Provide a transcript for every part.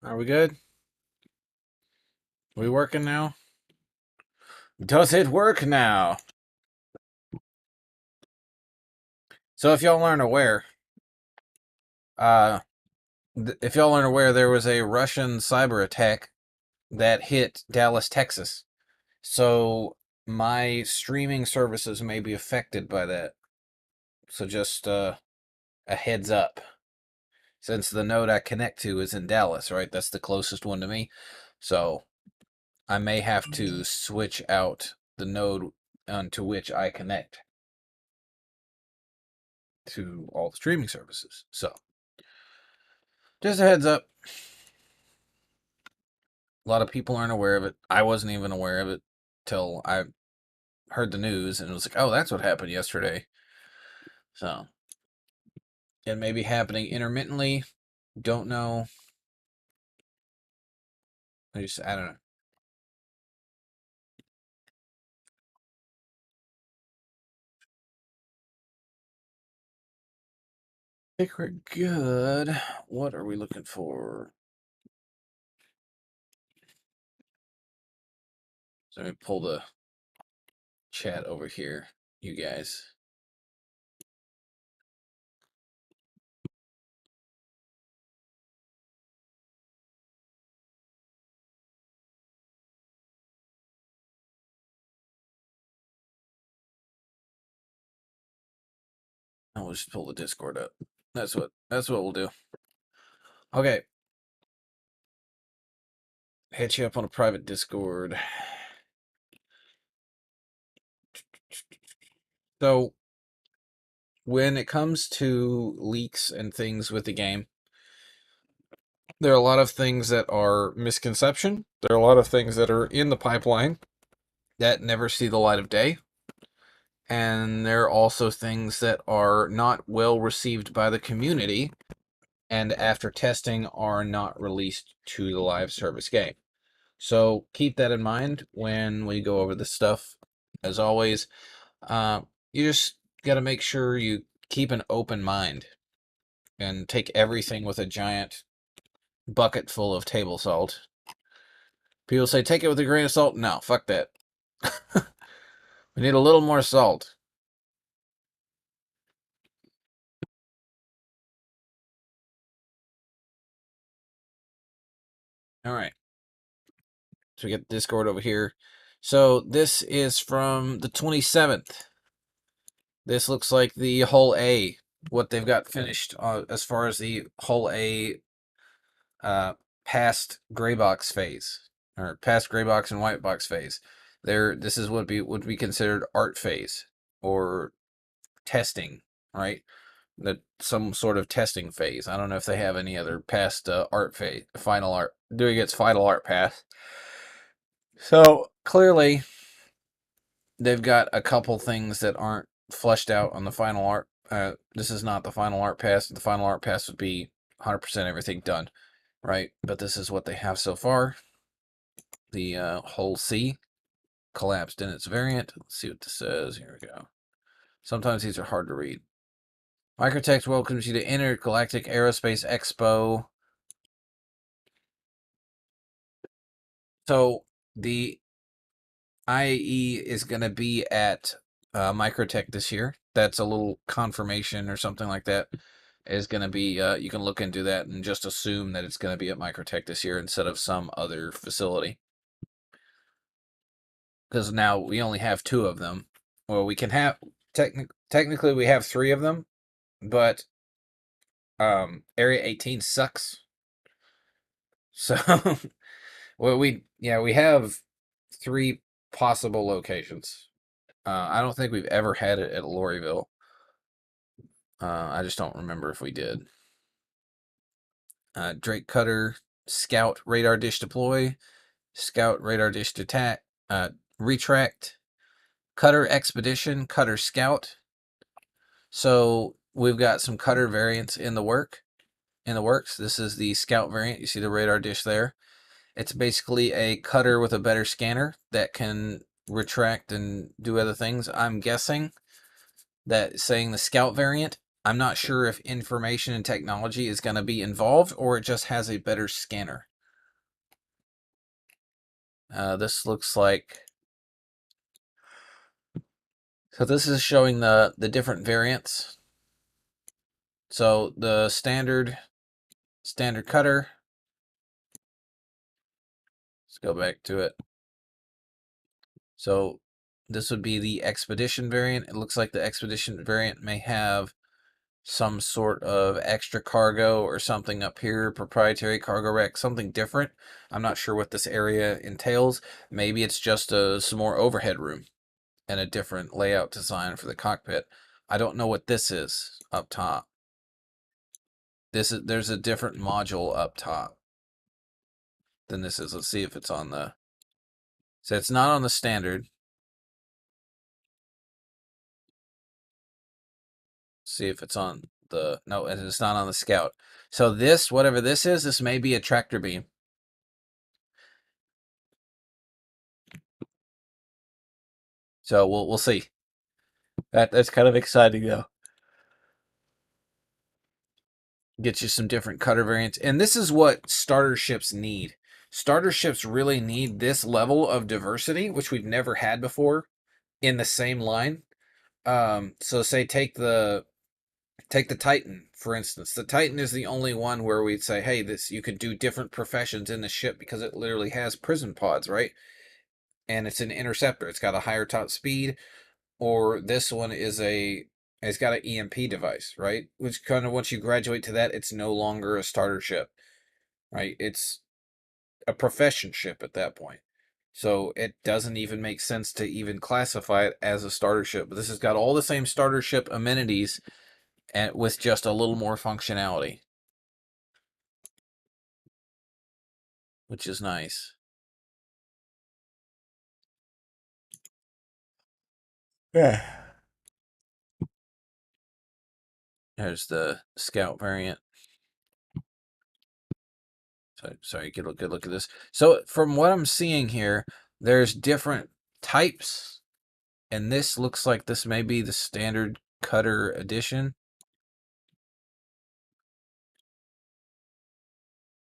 Are we good? We working now? Does it work now? So if y'all aren't aware, uh, if y'all aren't aware, there was a Russian cyber attack that hit Dallas, Texas. So my streaming services may be affected by that. So just a heads up. Since the node I connect to is in Dallas, right? That's the closest one to me. So I may have to switch out the node onto which I connect to all the streaming services. So just a heads up. A lot of people aren't aware of it. I wasn't even aware of it till I heard the news and it was like, oh, that's what happened yesterday. So it may be happening intermittently. Don't know. I don't know. I think we're good. What are we looking for? So let me pull the chat over here, you guys. I'll just pull the Discord up. That's what we'll do. Okay. Hit you up on a private Discord. So when it comes to leaks and things with the game, there are a lot of things that are misconception. There are a lot of things that are in the pipeline that never see the light of day. And there are also things that are not well received by the community and after testing are not released to the live service game. So keep that in mind when we go over this stuff. As always, you just got to make sure you keep an open mind and take everything with a giant bucket full of table salt. People say take it with a grain of salt. No, fuck that. We need a little more salt. All right. So we get Discord over here. So this is from the 27th. This looks like the Hull A, what they've got finished as far as the Hull A past gray box phase, or past gray box and white box phase. This is what would be considered art phase or testing, right? That some sort of testing phase. I don't know if they have any other past art phase, final art, doing its final art pass. So clearly, they've got a couple things that aren't fleshed out on the final art. This is not the final art pass. The final art pass would be 100% everything done, right? But this is what they have so far. The Hull C collapsed in its variant. Let's see what this says. Here we go. Sometimes these are hard to read. Microtech welcomes you to Intergalactic Aerospace Expo. So the IAE is going to be at Microtech this year. That's a little confirmation or something like that. Is going to be, you can look into that and just assume that it's going to be at Microtech this year instead of some other facility. Because now we only have two of them. Well, we can have, technically we have three of them, but Area 18 sucks. So, well, we have three possible locations. I don't think we've ever had it at Lorryville. I just don't remember if we did. Drake Cutter, Scout Radar Dish Deploy, Scout Radar Dish Detach, Retract, Cutter Expedition, Cutter Scout. So we've got some Cutter variants in the works. This is the Scout variant. You see the radar dish there. It's basically a cutter with a better scanner that can retract and do other things. I'm guessing that saying the Scout variant, I'm not sure if information and technology is going to be involved or it just has a better scanner. This looks like... So this is showing the different variants. So the standard cutter. Let's go back to it. So this would be the Expedition variant. It looks like the Expedition variant may have some sort of extra cargo or something up here, proprietary cargo rack, something different. I'm not sure what this area entails. Maybe it's just some more overhead room and a different layout design for the cockpit. I don't know what this is up top. There's a different module up top than this is. Let's see if it's on the... So it's not on the standard. See if it's on the... No, it's not on the Scout. So this, whatever this is, this may be a tractor beam. So we'll see. That's kind of exciting though. Gets you some different cutter variants. And this is what starter ships need. Starter ships really need this level of diversity, which we've never had before in the same line. So say take the Titan, for instance. The Titan is the only one where we'd say, hey, this you could do different professions in the ship because it literally has prison pods, right? And it's an interceptor. It's got a higher top speed. Or this one is it's got an EMP device, right? Which kind of, once you graduate to that, it's no longer a starter ship, right? It's a profession ship at that point. So it doesn't even make sense to even classify it as a starter ship. But this has got all the same starter ship amenities and with just a little more functionality, which is nice. Yeah. There's the Scout variant. So, sorry, get a good look at this. So from what I'm seeing here, there's different types, and this looks like this may be the standard cutter edition.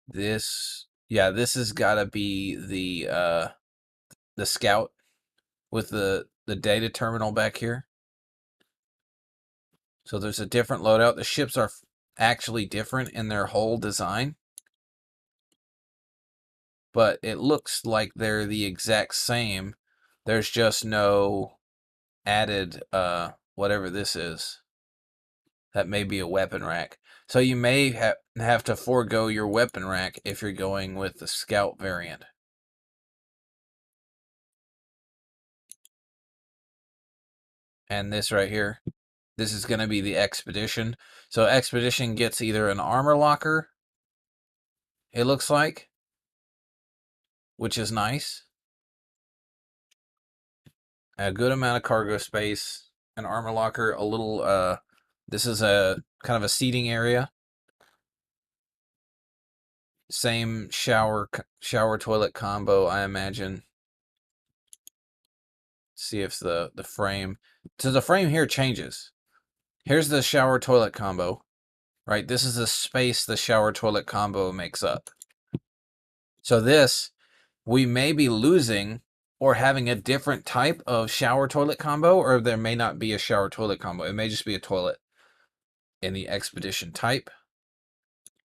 This, yeah, this has got to be the Scout with the data terminal back here. So there's a different loadout. The ships are actually different in their whole design, but it looks like they're the exact same. There's just no added whatever this is. That may be a weapon rack. So you may have to forego your weapon rack if you're going with the Scout variant. And this right here, this is going to be the Expedition. So Expedition gets either an armor locker, it looks like, which is nice. A good amount of cargo space, an armor locker, a little, this is a kind of a seating area. Same shower toilet combo, I imagine. See if the frame... So the frame here changes. Here's the shower toilet combo, right? This is the space the shower toilet combo makes up. So this, we may be losing or having a different type of shower toilet combo, or there may not be a shower toilet combo. It may just be a toilet in the Expedition type.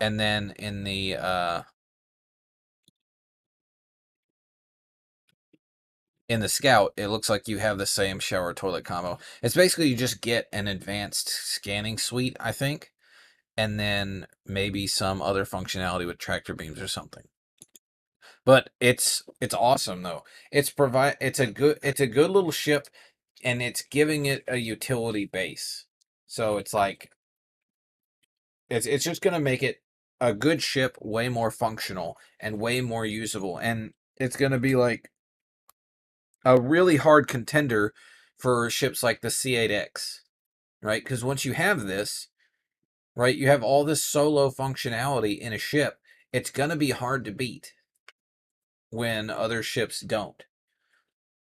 And then in the Scout, it looks like you have the same shower toilet combo. It's basically you just get an advanced scanning suite, I think, and then maybe some other functionality with tractor beams or something. But it's awesome though. It's a good little ship, and it's giving it a utility base. So it's like it's just gonna make it a good ship, way more functional and way more usable, and it's gonna be like a really hard contender for ships like the C8X, right? Because once you have this, right, you have all this solo functionality in a ship. It's gonna be hard to beat when other ships don't.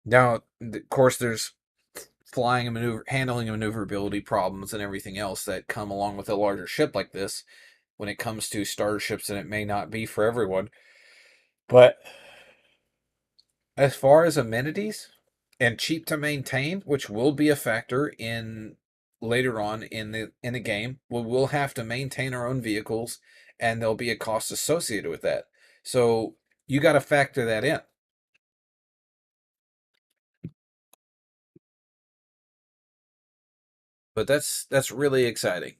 Now, of course, there's flying and handling and maneuverability problems and everything else that come along with a larger ship like this when it comes to starter ships, and it may not be for everyone. But As far as amenities and cheap to maintain, which will be a factor in later on in the game, we will have to maintain our own vehicles, and there'll be a cost associated with that. So you got to factor that in. But that's really exciting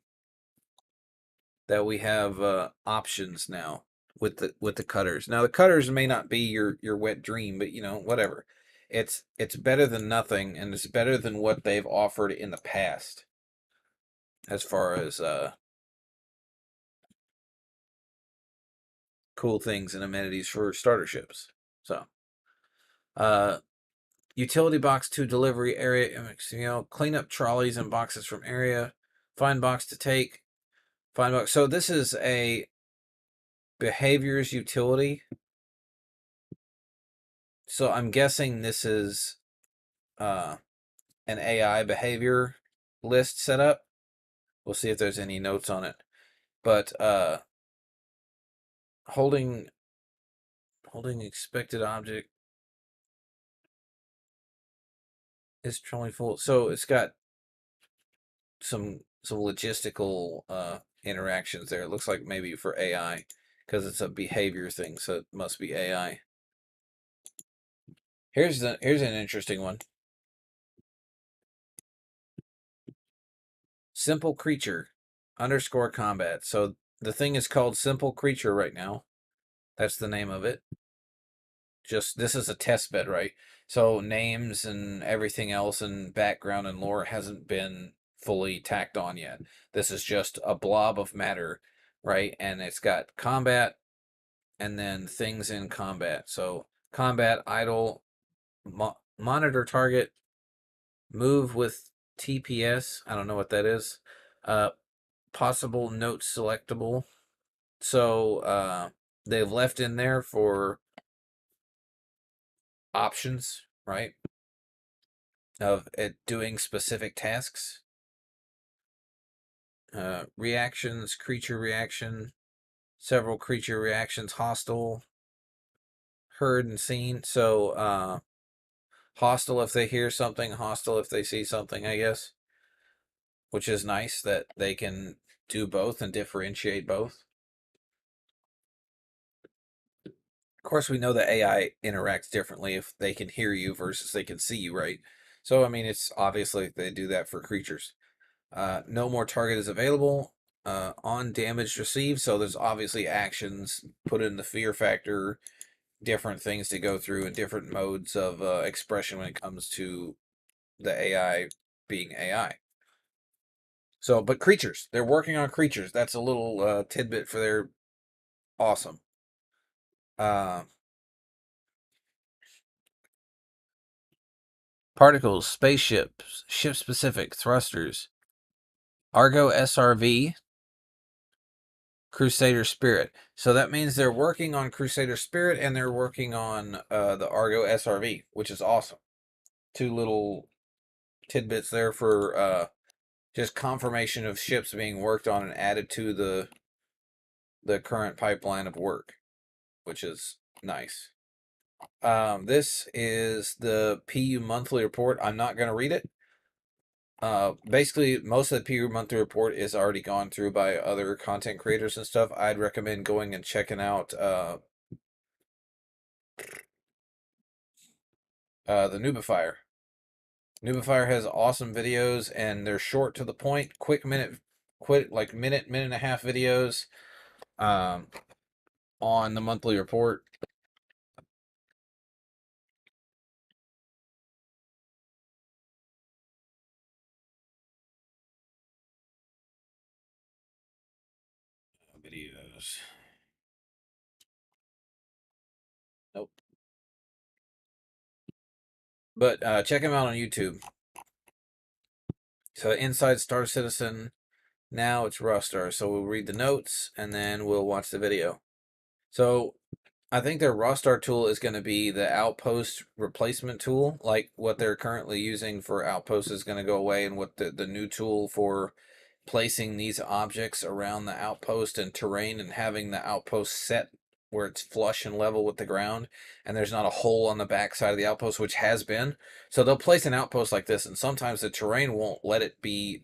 that we have options now with the cutters. Now the cutters may not be your wet dream, but whatever. It's better than nothing, and it's better than what they've offered in the past as far as cool things and amenities for starter ships. So, uh, utility box to delivery area, clean up trolleys and boxes from area, find box to take, find box. So this is a behaviors utility. So I'm guessing this is an AI behavior list set up. We'll see if there's any notes on it. But holding expected object is trolley full. So it's got some logistical interactions there. It looks like maybe for AI because it's a behavior thing, so it must be AI. Here's an interesting one. Simple creature underscore combat. So the thing is called Simple Creature right now. That's the name of it. Just this is a test bed, right? So names and everything else and background and lore hasn't been fully tacked on yet. This is just a blob of matter, right? And it's got combat and then things in combat. So combat, idle, monitor target, move with TPS. I don't know what that is. Possible note selectable. So they've left in there for options, right? Of it doing specific tasks. Reactions, creature reaction, several creature reactions, hostile, heard and seen. So hostile if they hear something, hostile if they see something, I guess. Which is nice that they can do both and differentiate both. Of course, we know that AI interacts differently if they can hear you versus they can see you, right? So, I mean, it's obviously they do that for creatures. No more target is available on damage received. So there's obviously actions put in the fear factor, different things to go through, and different modes of expression when it comes to the AI being AI. So, but creatures, they're working on creatures. That's a little tidbit for their awesome. Uh, Particles, spaceships, ship specific thrusters, Argo SRV, Crusader Spirit. So that means they're working on Crusader Spirit and they're working on the Argo SRV, which is awesome. Two little tidbits there for just confirmation of ships being worked on and added to the current pipeline of work, which is nice. This is the PU monthly report. I'm not going to read it. Basically, most of the PU monthly report is already gone through by other content creators and stuff. I'd recommend going and checking out the Nubifier. Nubifier has awesome videos and they're short to the point, quick minute and a half videos on the monthly report. Videos. Nope. But check him out on YouTube. So Inside Star Citizen. Now it's Rostar. So we'll read the notes and then we'll watch the video. So I think their Rostar tool is going to be the Outpost replacement tool. Like what they're currently using for Outpost is going to go away, and what the new tool for placing these objects around the outpost and terrain and having the outpost set where it's flush and level with the ground, and there's not a hole on the back side of the outpost, which has been. So they'll place an outpost like this, and sometimes the terrain won't let it be,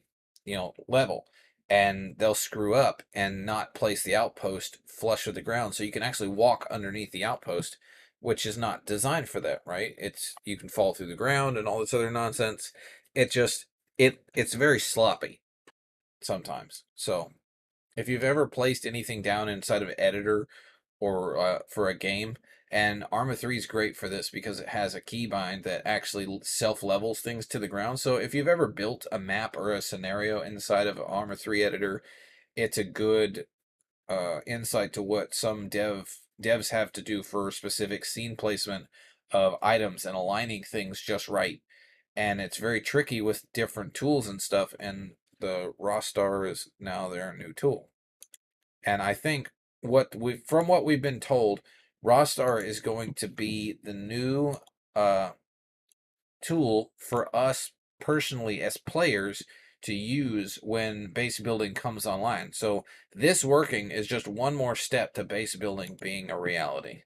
level, and they'll screw up and not place the outpost flush with the ground, so you can actually walk underneath the outpost, which is not designed for that, right? It's you can fall through the ground and all this other nonsense. It just it's very sloppy sometimes. So if you've ever placed anything down inside of editor or for a game, and Arma 3 is great for this because it has a keybind that actually self levels things to the ground. So if you've ever built a map or a scenario inside of Arma 3 editor, it's a good insight to what some devs have to do for specific scene placement of items and aligning things just right. And it's very tricky with different tools and stuff, and the Rostar is now their new tool. And I think from what we've been told, Rostar is going to be the new uh, tool for us personally as players to use when base building comes online. So this working is just one more step to base building being a reality.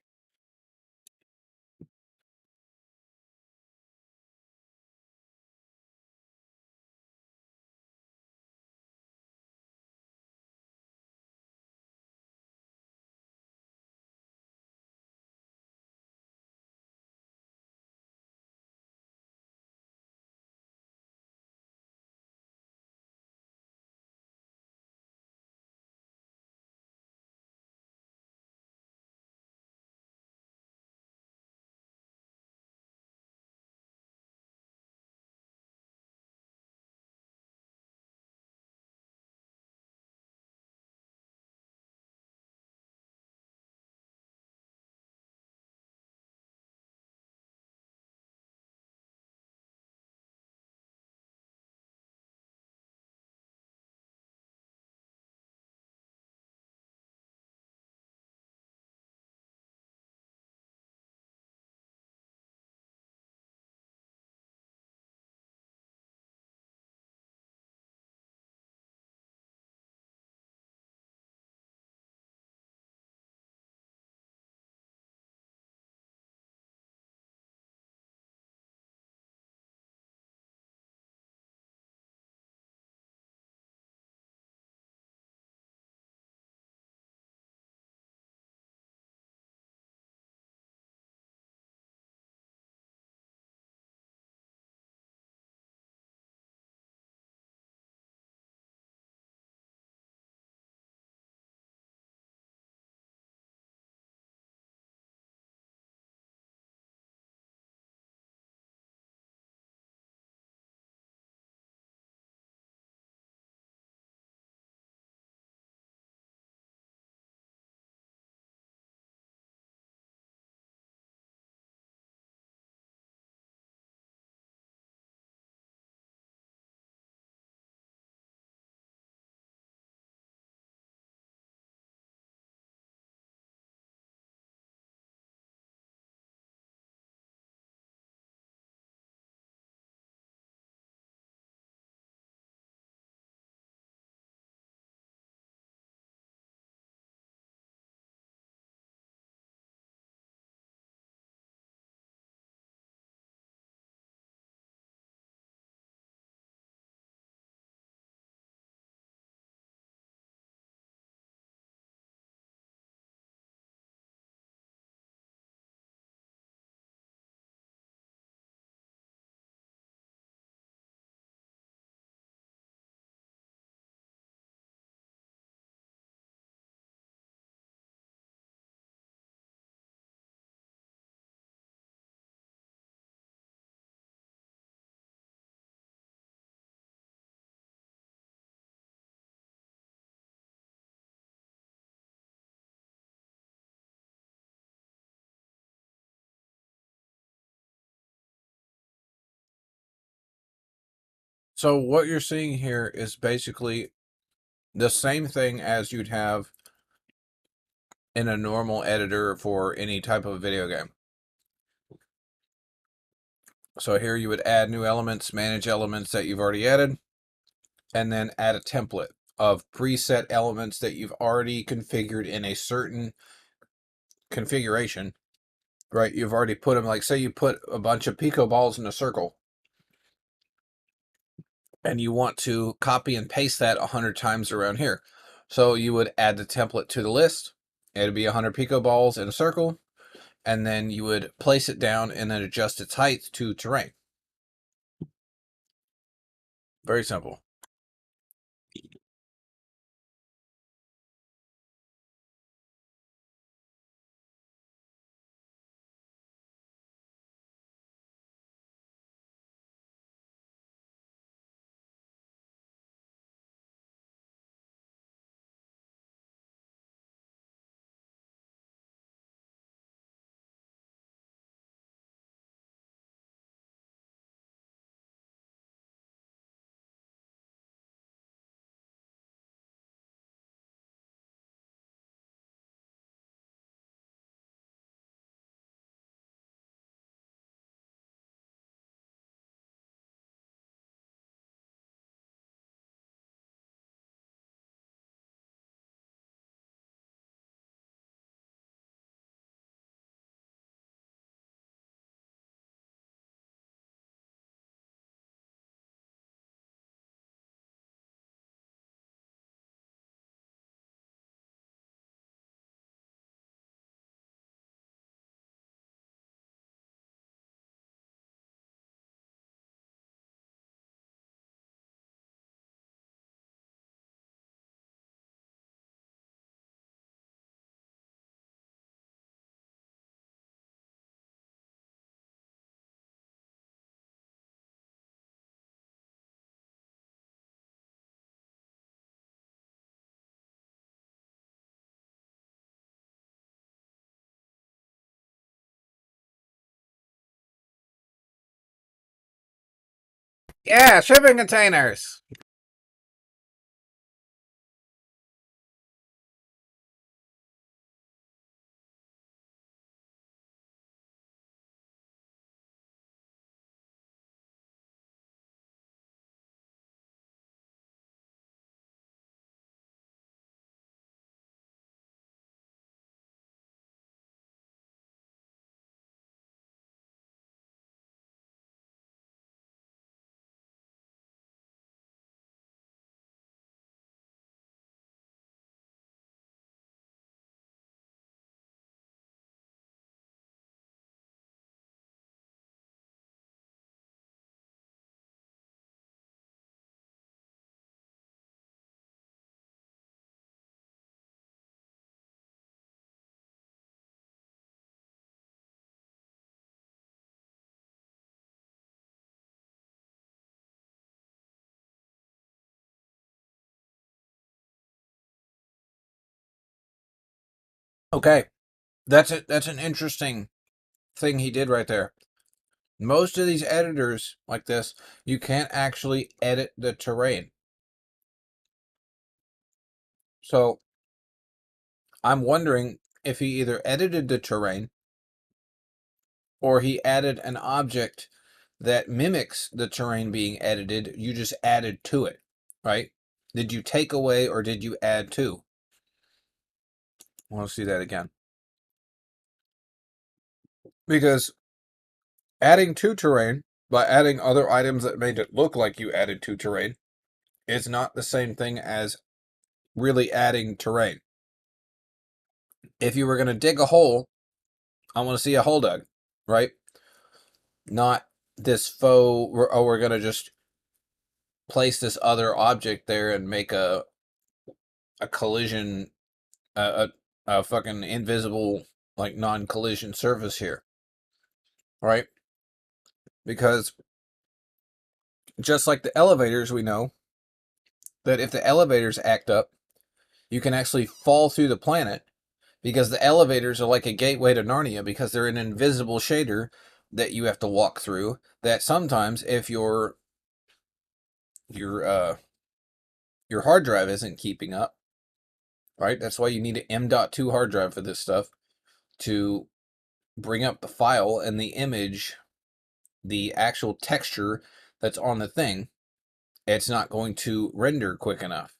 So what you're seeing here is basically the same thing as you'd have in a normal editor for any type of video game. So here you would add new elements, manage elements that you've already added, and then add a template of preset elements that you've already configured in a certain configuration, right? You've already put them, like say you put a bunch of Pico balls in a circle and you want to copy and paste that 100 times around here. So you would add the template to the list. It'd be 100 Pico balls in a circle, and then you would place it down and then adjust its height to terrain. Very simple. Yeah, shipping containers. Okay, that's it. That's an interesting thing he did right there. Most of these editors like this, you can't actually edit the terrain. So I'm wondering if he either edited the terrain or he added an object that mimics the terrain being edited. You just added to it, right? Did you take away or did you add to? I want to see that again. Because adding to terrain by adding other items that made it look like you added to terrain is not the same thing as really adding terrain. If you were going to dig a hole, I want to see a hole dug, right? Not this faux, oh, we're going to just place this other object there and make a collision, a fucking invisible, like non-collision surface here, right? Because just like the elevators, we know that if the elevators act up, you can actually fall through the planet because the elevators are like a gateway to Narnia because they're an invisible shader that you have to walk through. That sometimes, if your hard drive isn't keeping up, right? That's why you need an M.2 hard drive for this stuff to bring up the file and the image, the actual texture that's on the thing. It's not going to render quick enough.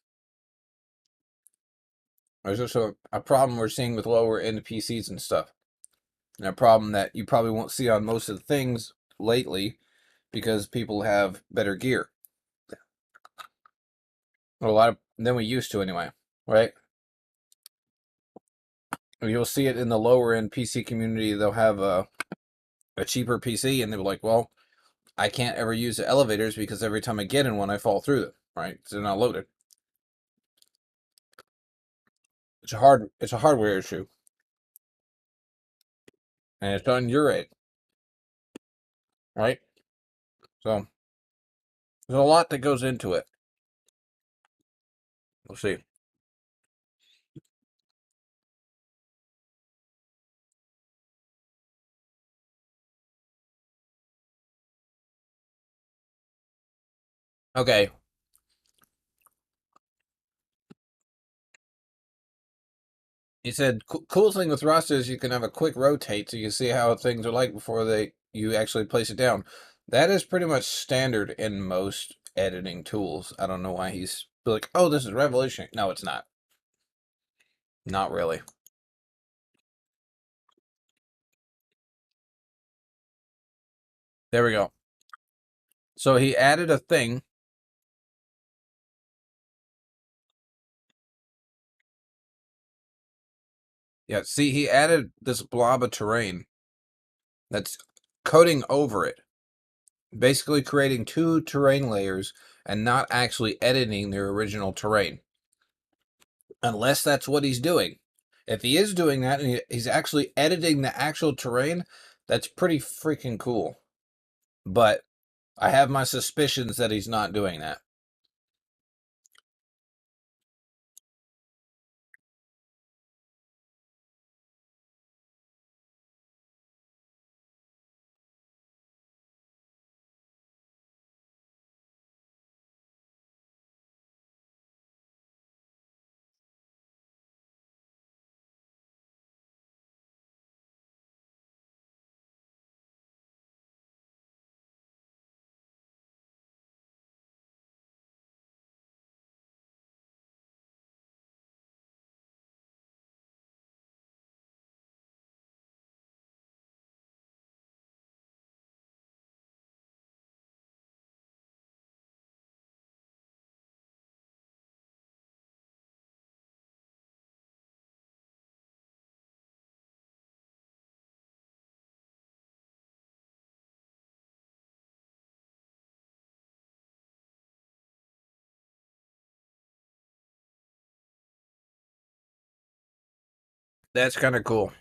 There's just a problem we're seeing with lower end PCs and stuff. And a problem that you probably won't see on most of the things lately because people have better gear. A lot of than we used to anyway, right? You'll see it in the lower end PC community. They'll have a cheaper PC and they're like, well, I can't ever use the elevators because every time I get in one, I fall through them, right? So they're not loaded. It's a hardware issue, and it's on your end, right? So there's a lot that goes into it. We'll see. Okay. He said, cool thing with Rust is you can have a quick rotate so you see how things are like before you actually place it down. That is pretty much standard in most editing tools. I don't know why he's like, oh, this is revolutionary. No, it's not. Not really. There we go. So he added a thing. Yeah, see, he added this blob of terrain that's coating over it, basically creating two terrain layers and not actually editing their original terrain. Unless that's what he's doing. If he is doing that and he's actually editing the actual terrain, that's pretty freaking cool. But I have my suspicions that he's not doing that. That's kind of cool.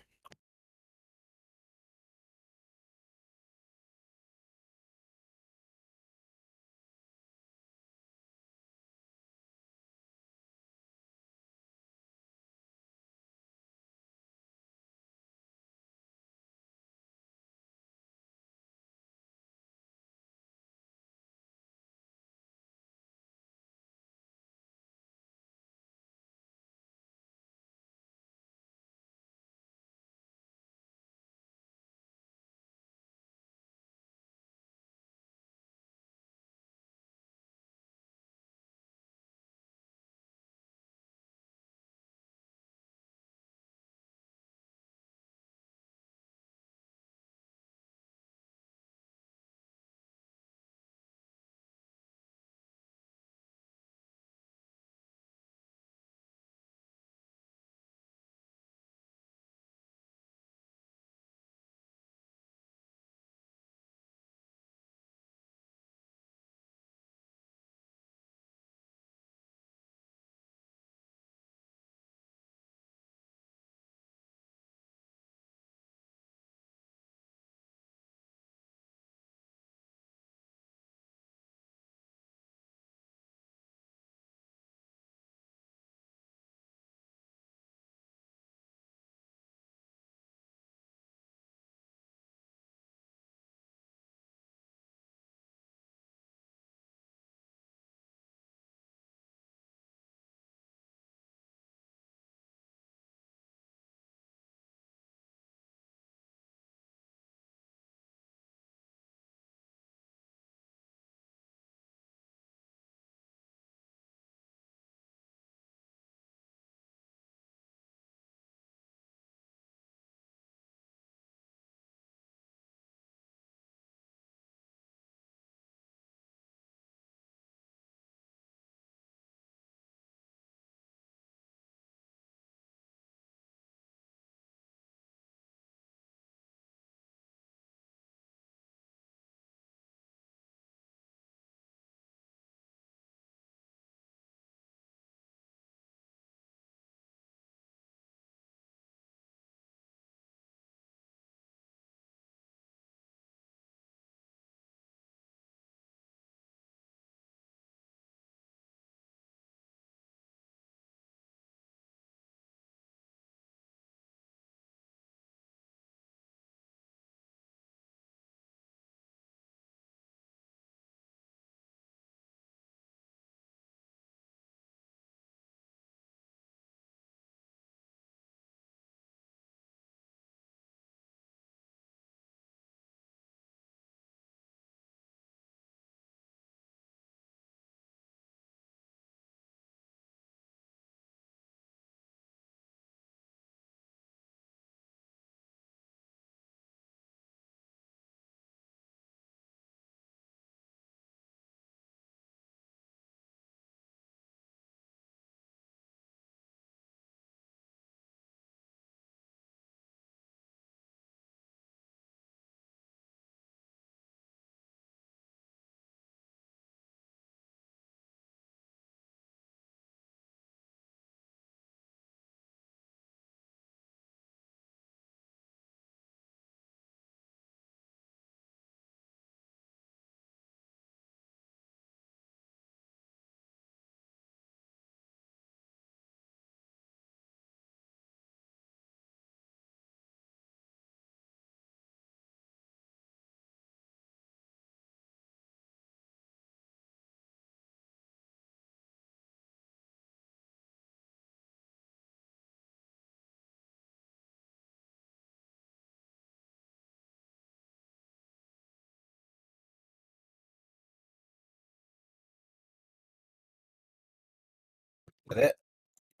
That-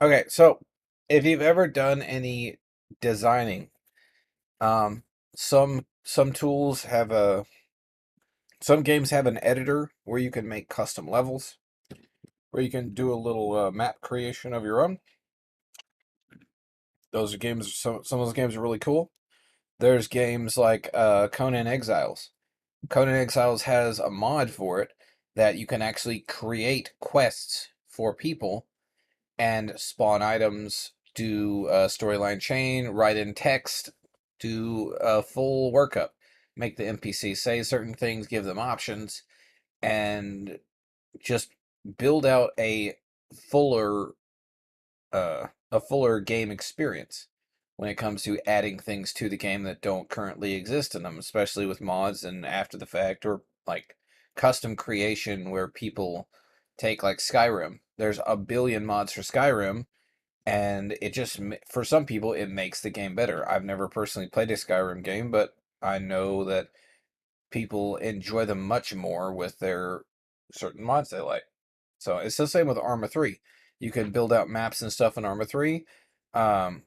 Okay, so if you've ever done any designing, um, some tools have a some games have an editor where you can make custom levels, where you can do a little map creation of your own. Those are games. Some of those games are really cool. There's games like Conan Exiles. Conan Exiles has a mod for it that you can actually create quests for people and spawn items, do a storyline chain, write in text, do a full workup, make the NPC say certain things, give them options, and just build out fuller a fuller game experience when it comes to adding things to the game that don't currently exist in them, especially with mods and after the fact or like custom creation where people take like Skyrim. There's a billion mods for Skyrim, and it just for some people it makes the game better. I've never personally played a Skyrim game, but I know that people enjoy them much more with their certain mods they like. So it's the same with Arma 3. You can build out maps and stuff in Arma 3, um,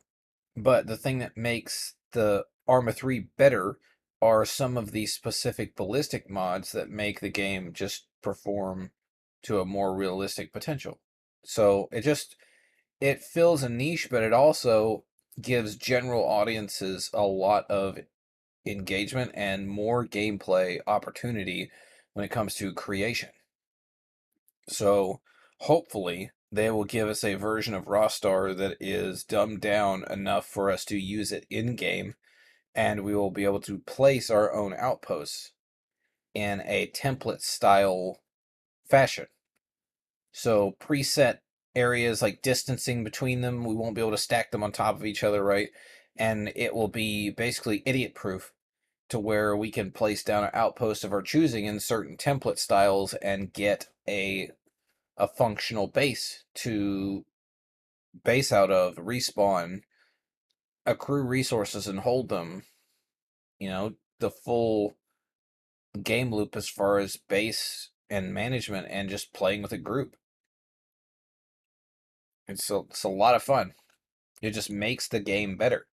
but the thing that makes the Arma 3 better are some of the specific ballistic mods that make the game just perform to a more realistic potential. So it fills a niche, but it also gives general audiences a lot of engagement and more gameplay opportunity when it comes to creation. So hopefully they will give us a version of Rostar that is dumbed down enough for us to use it in game, and we will be able to place our own outposts in a template style fashion. So preset areas like distancing between them, we won't be able to stack them on top of each other, right? And it will be basically idiot proof to where we can place down an outpost of our choosing in certain template styles and get a functional base to base out of, respawn, accrue resources and hold them, the full game loop as far as base and management and just playing with a group. It's a lot of fun. It just makes the game better.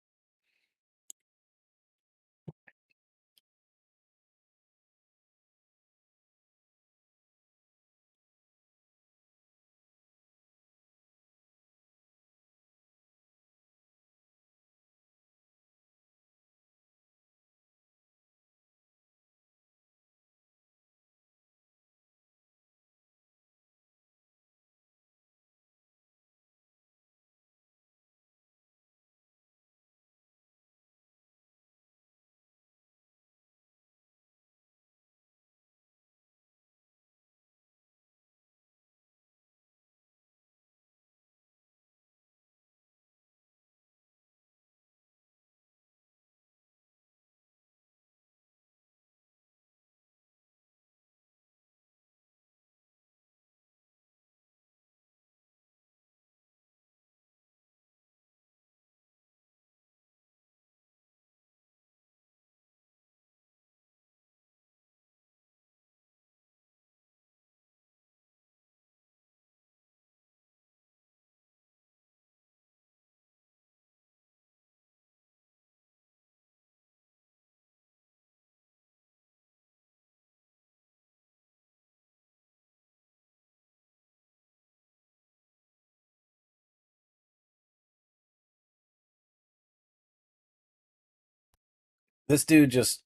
This dude just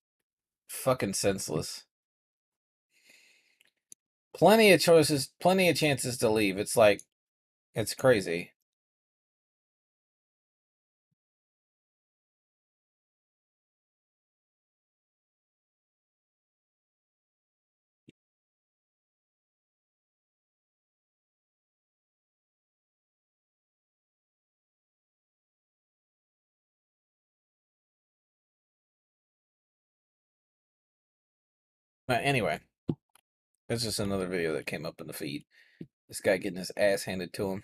fucking senseless. Plenty of choices, plenty of chances to leave. It's like, it's crazy. But anyway, it's just another video that came up in the feed. This guy getting his ass handed to him.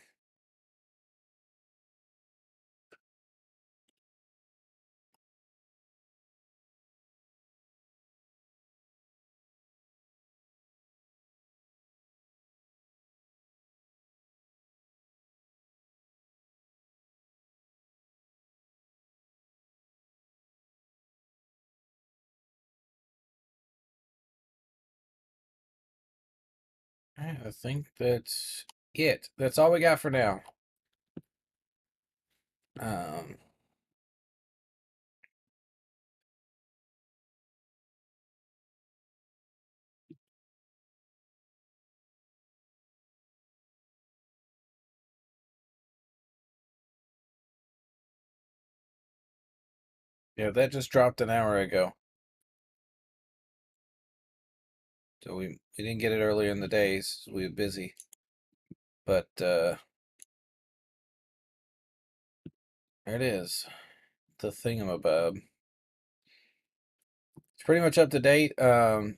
Yeah, I think that's it. That's all we got for now. Um, yeah, that just dropped an hour ago. So we didn't get it earlier in the days. We were busy. But there it is. The thingamabob. It's pretty much up to date. Other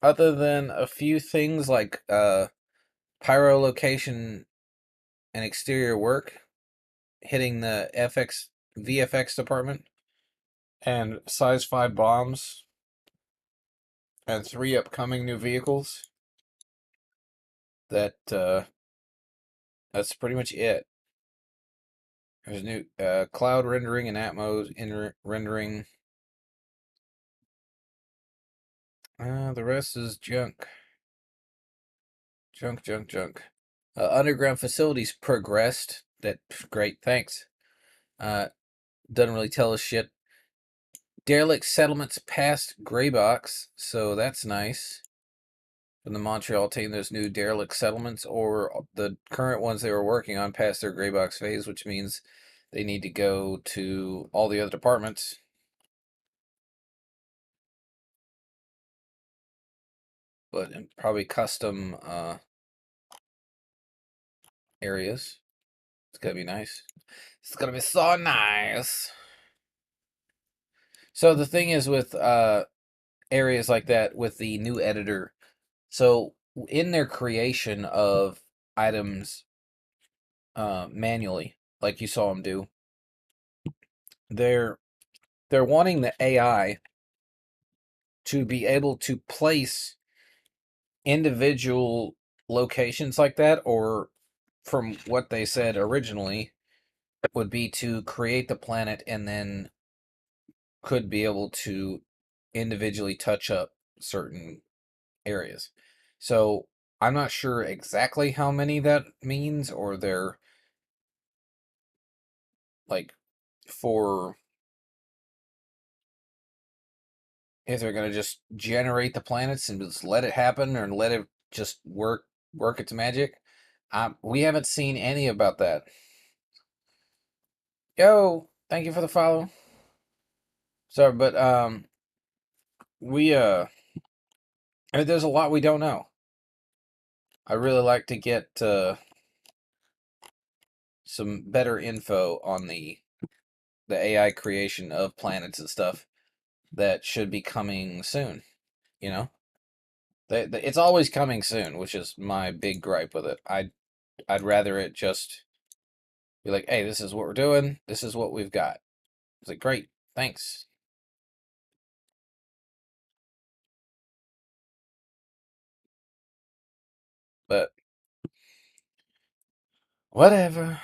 than a few things like pyro location and exterior work hitting the VFX department, and size 5 bombs, and 3 upcoming new vehicles. That's pretty much it. There's new cloud rendering and Atmos rendering. The rest is junk. Junk. Underground facilities progressed. That great, thanks. Doesn't really tell us shit. Derelict settlements passed gray box, so that's nice. From the Montreal team, there's new derelict settlements, or the current ones they were working on passed their gray box phase, which means they need to go to all the other departments. But probably custom areas. It's gonna be nice. It's gonna be so nice. So the thing is with areas like that with the new editor, so in their creation of items manually, like you saw them do, they're wanting the AI to be able to place individual locations like that, or from what they said originally, would be to create the planet and then could be able to individually touch up certain areas. So I'm not sure exactly how many that means, or they're like for if they're gonna just generate the planets and just let it happen or let it just work its magic. We haven't seen any about that. Yo, thank you for the follow. Sorry, but we I mean, there's a lot we don't know. I really like to get some better info on the AI creation of planets and stuff that should be coming soon. You know, it's always coming soon, which is my big gripe with it. I'd rather it just be like, hey, this is what we're doing. This is what we've got. It's like, great, thanks. But whatever.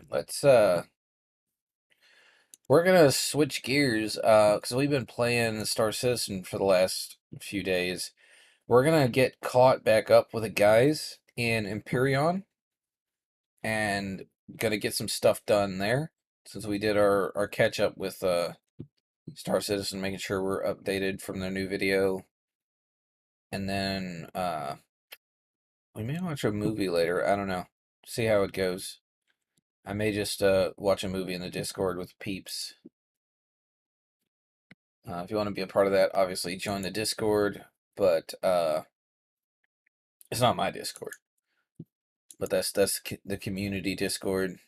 Let's we're gonna switch gears because we've been playing Star Citizen for the last few days. We're gonna get caught back up with the guys in Empyreon and gonna get some stuff done there since we did our catch up with Star Citizen, making sure we're updated from the new video. And then we may watch a movie later. I don't know. See how it goes. I may just watch a movie in the Discord with peeps. If you want to be a part of that, obviously join the Discord, but it's not my Discord. But that's the community Discord.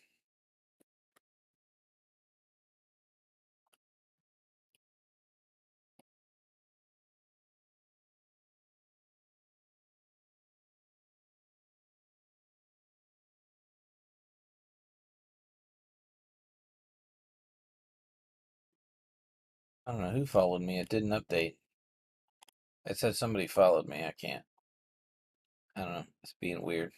I don't know who followed me. It didn't update. It said somebody followed me. I can't. I don't know. It's being weird.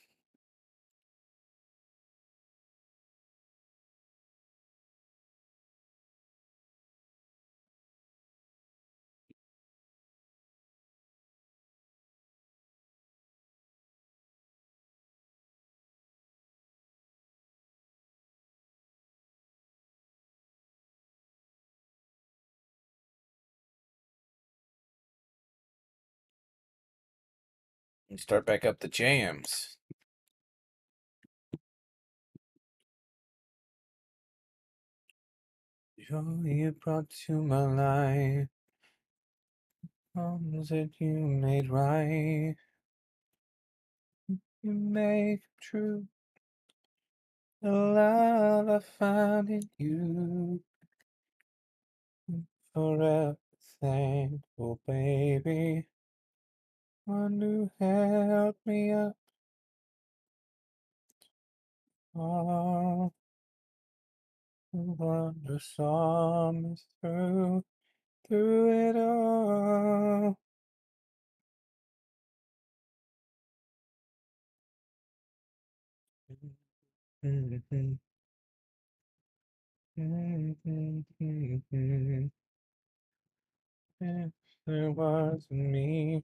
Start back up the jams. Joy you brought to my life, problems that you made right, you make true the love I found in you. Forever thankful, baby. One who held me up. Oh, one who saw me through it all. Mhm, mhm, mhm. If there was me.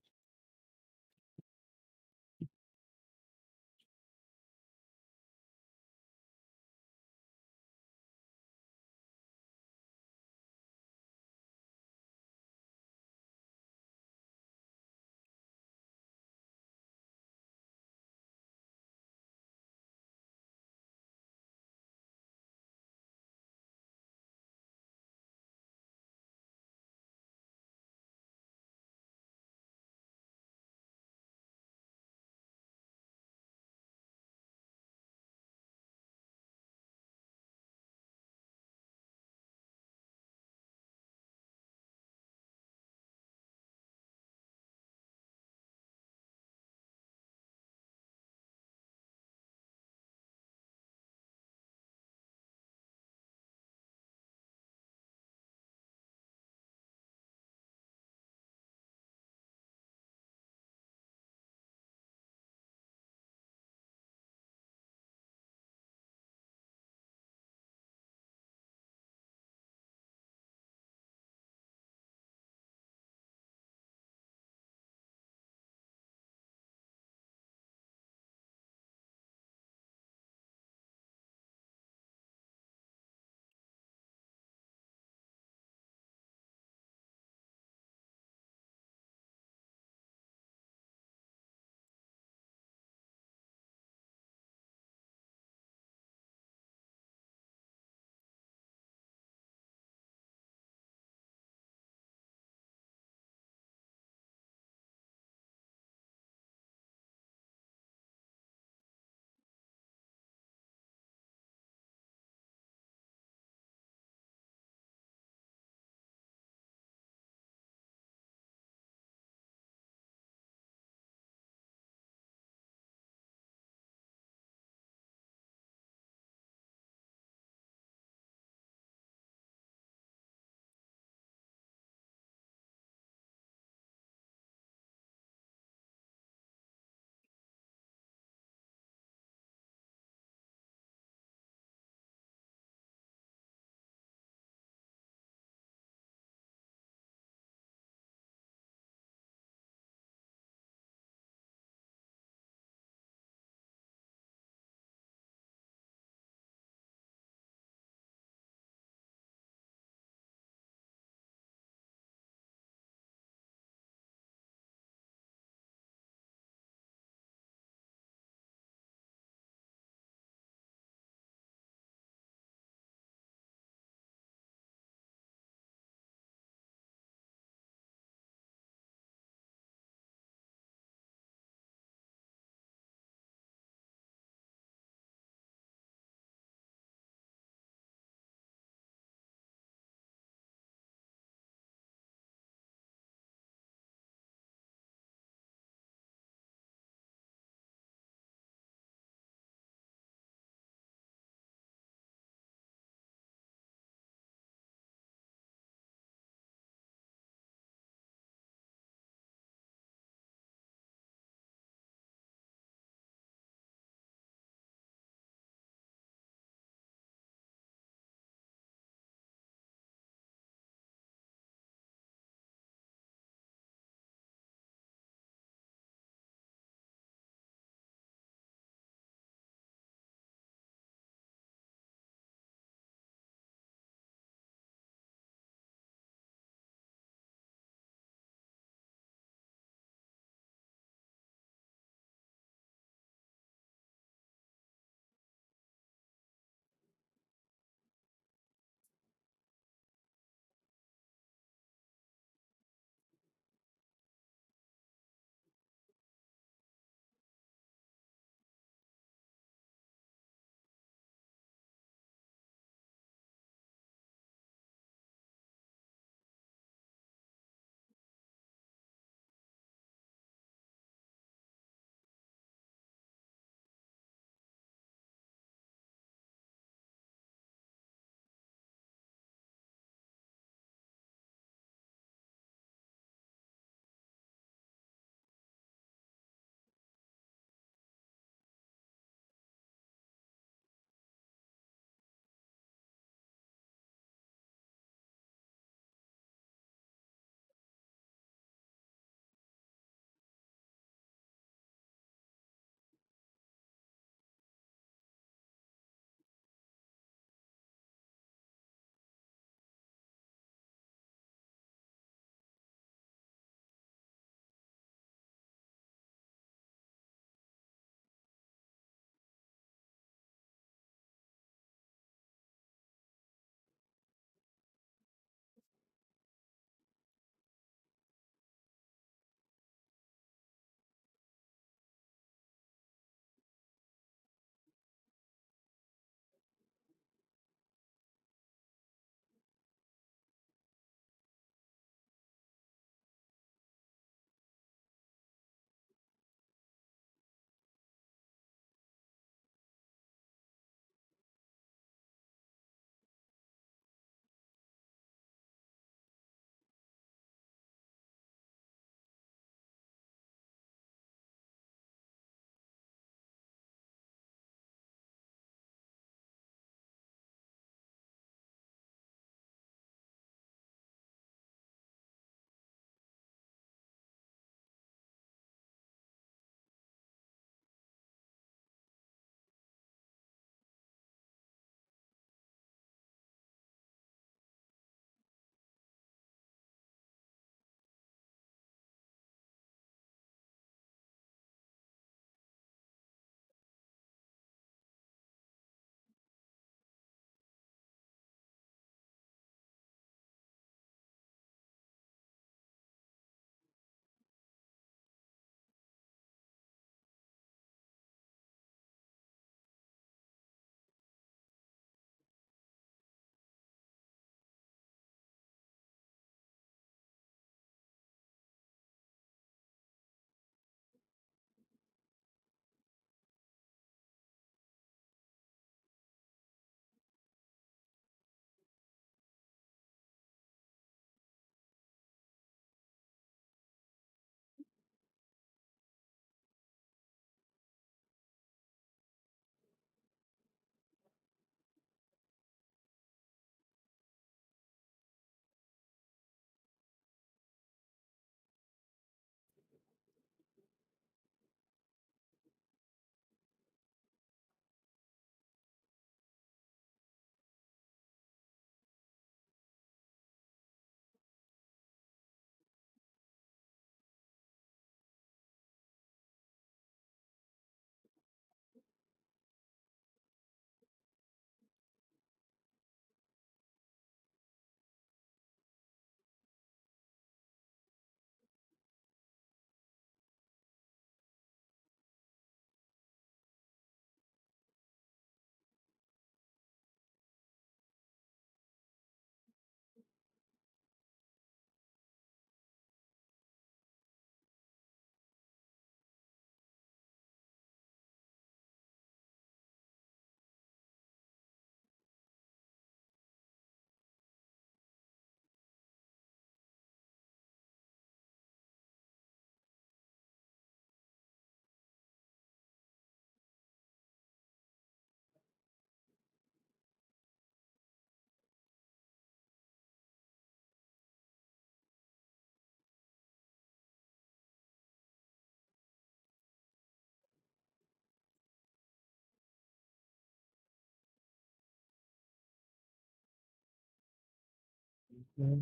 Yeah,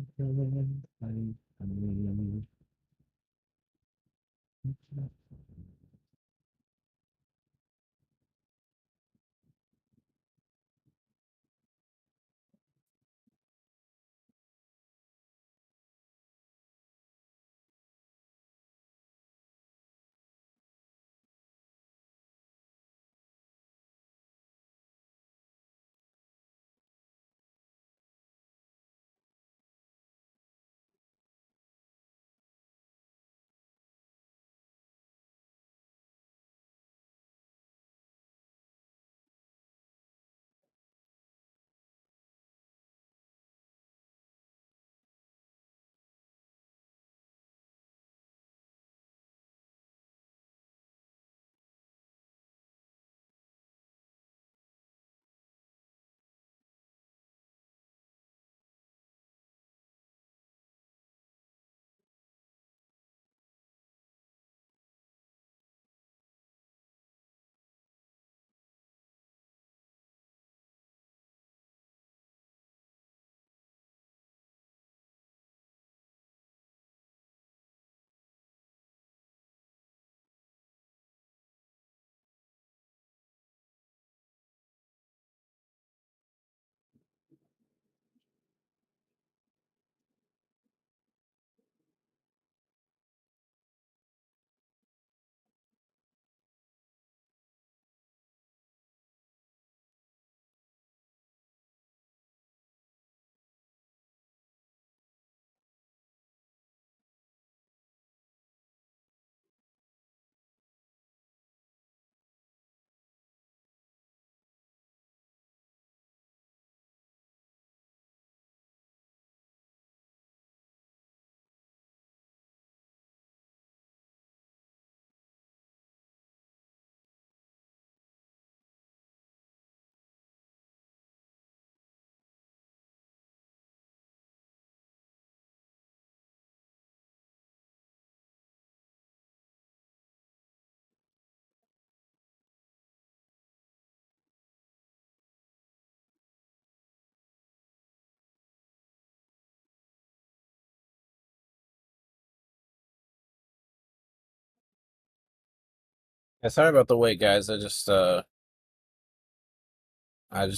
sorry about the wait, guys. I just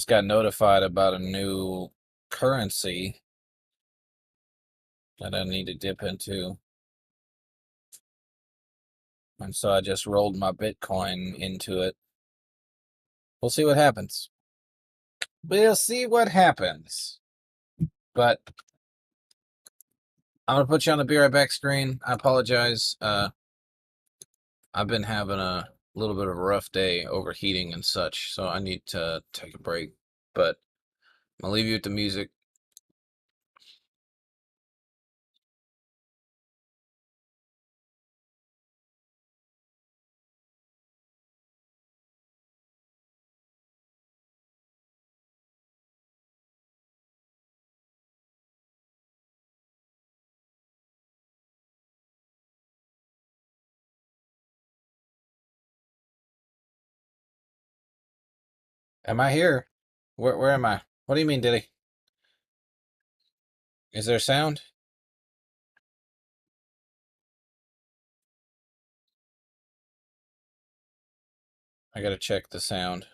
got notified about a new currency that I need to dip into. And so I just rolled my Bitcoin into it. We'll see what happens. We'll see what happens. But I'm gonna put you on the be right back screen. I apologize. I've been having a little bit of a rough day overheating and such, so I need to take a break. But I'll leave you with the music. Am I here? Where am I? What do you mean, Diddy? Is there sound? I gotta check the sound.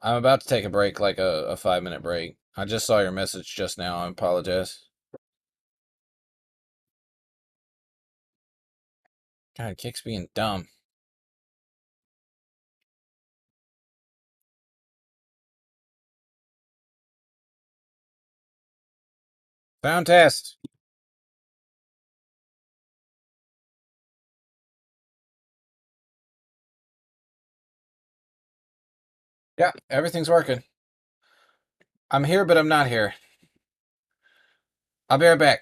I'm about to take a break, like a 5 minute break. I just saw your message just now. I apologize. God, Kick's being dumb. Sound test. Yeah, everything's working. I'm here, but I'm not here. I'll be right back.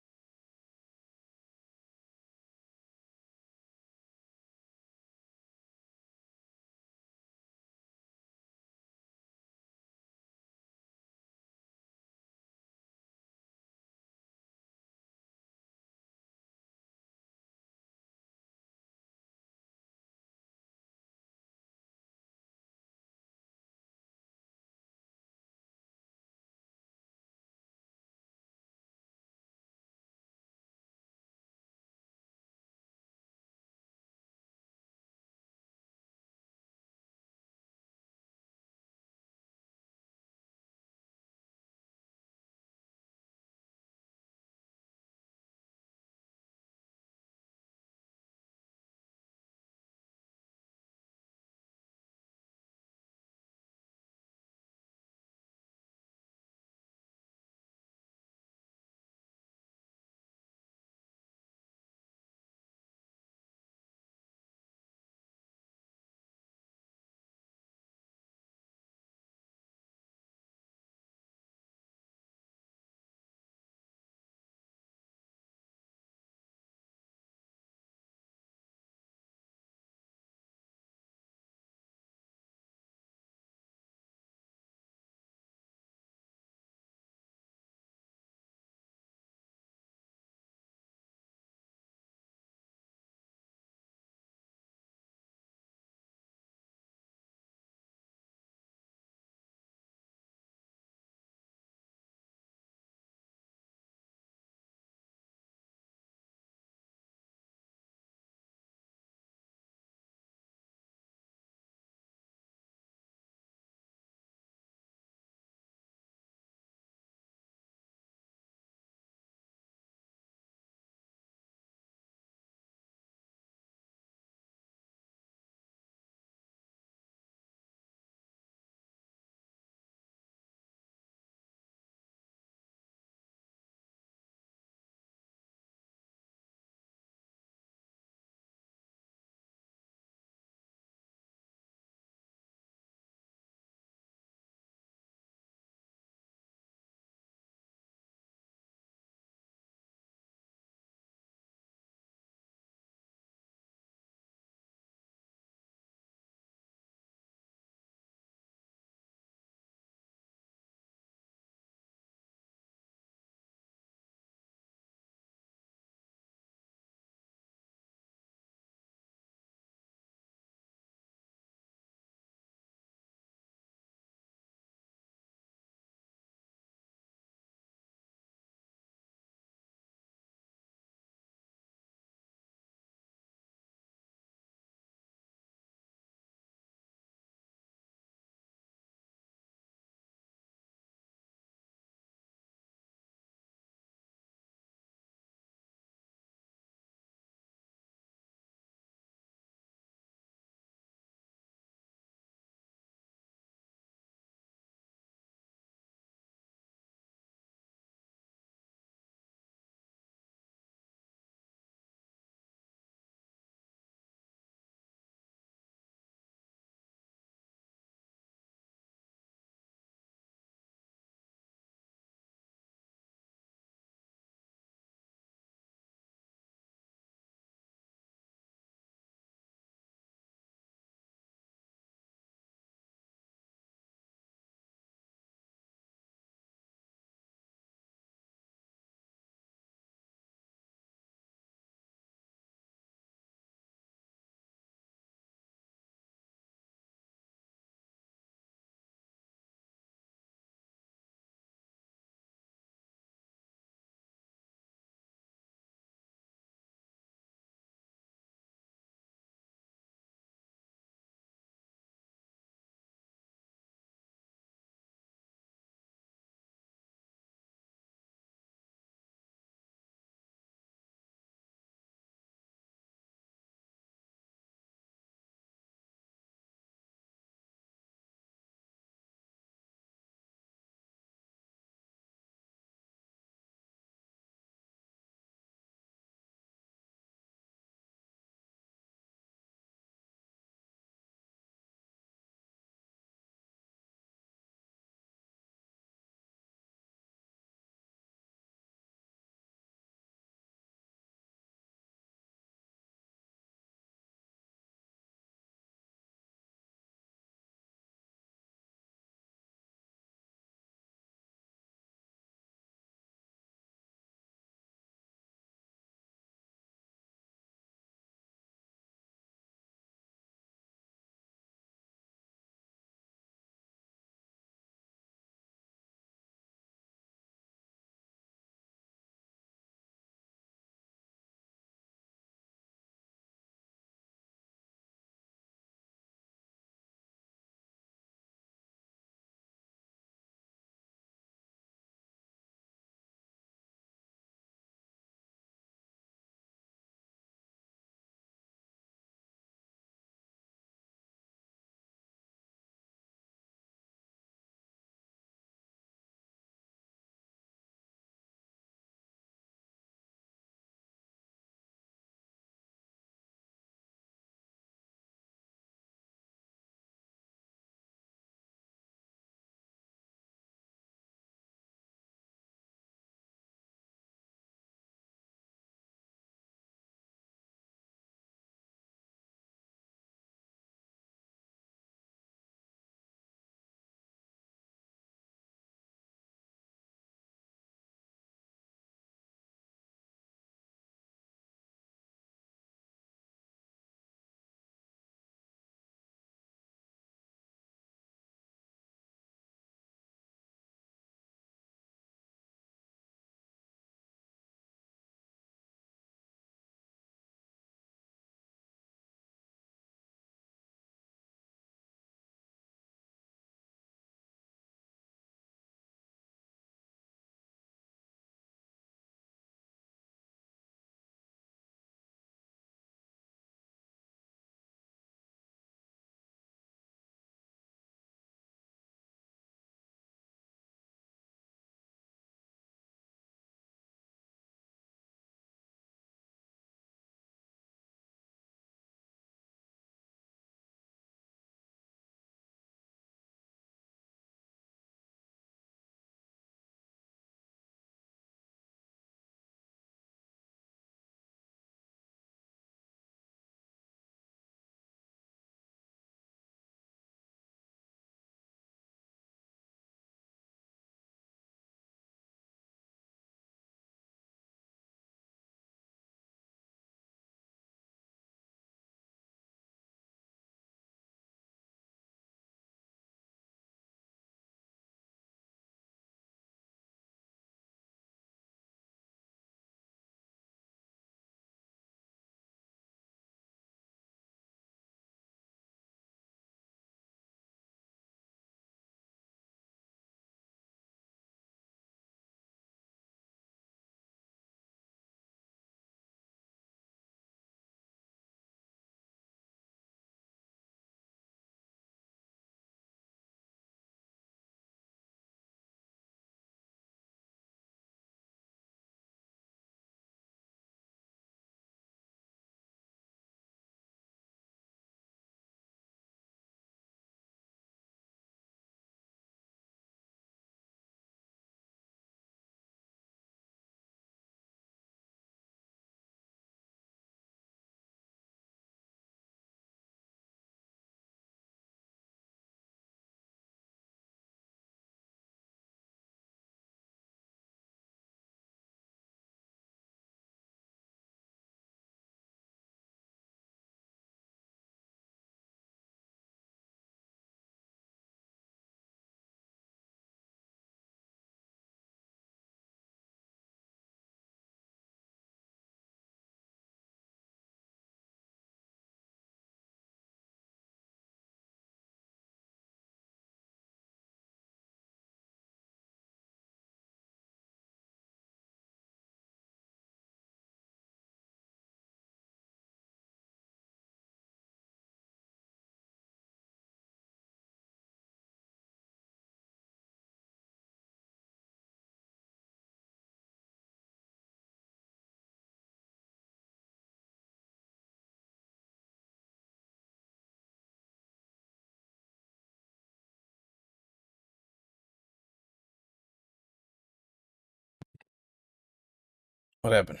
What happened?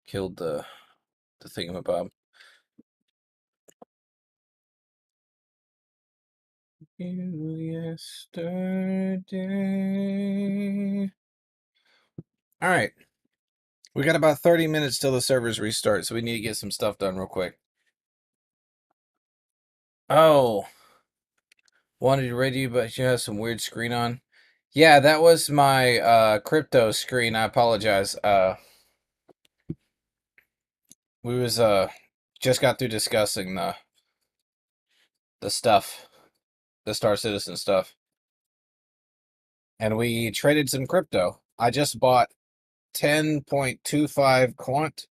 Killed the thingamabob. Yesterday. All right. We got about 30 minutes till the servers restart, so we need to get some stuff done real quick. Oh, wanted to read you, but you have some weird screen on. Yeah, that was my crypto screen. I apologize. We was just got through discussing the stuff, the Star Citizen stuff, and we traded some crypto. I just bought 10.25 quant.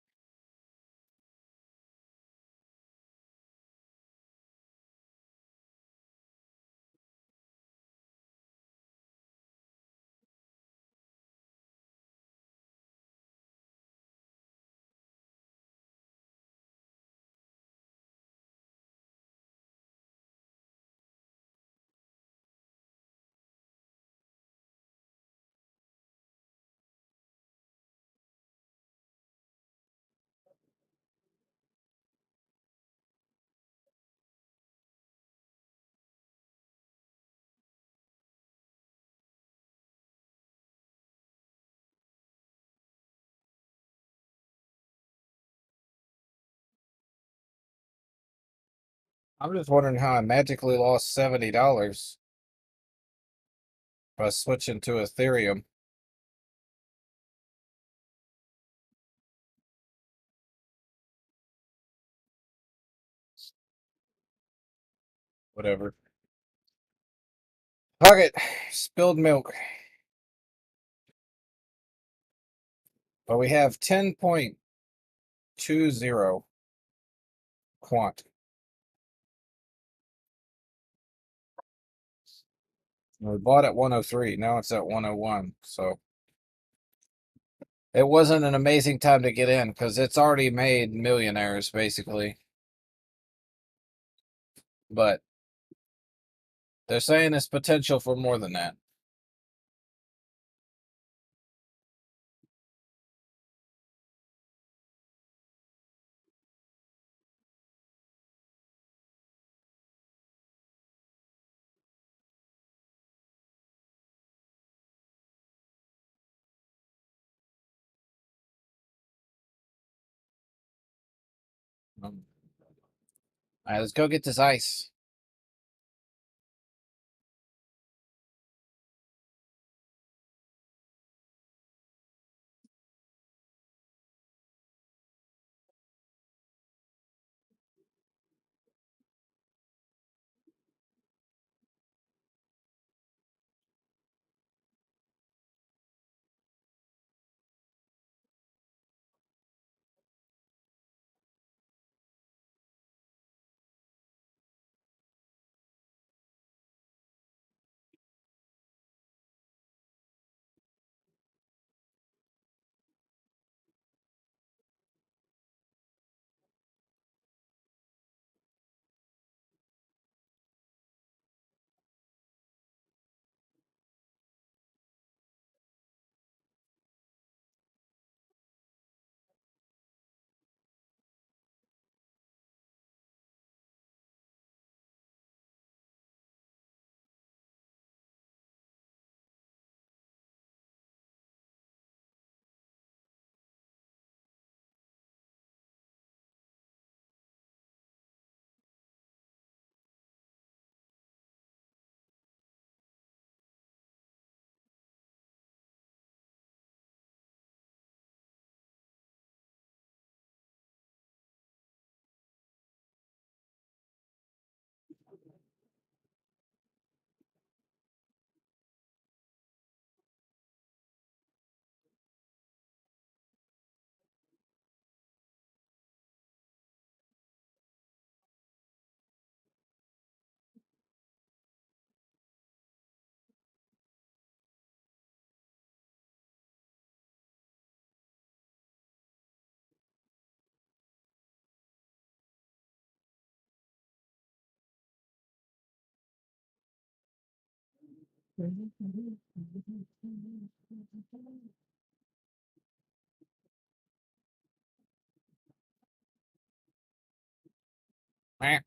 I'm just wondering how I magically lost $70 by switching to Ethereum. Whatever. Fuck it. Spilled milk. But we have 10.20 quant. We bought at 103. Now it's at 101. So it wasn't an amazing time to get in because it's already made millionaires, basically. But they're saying there's potential for more than that. All right, let's go get this ice. Eh,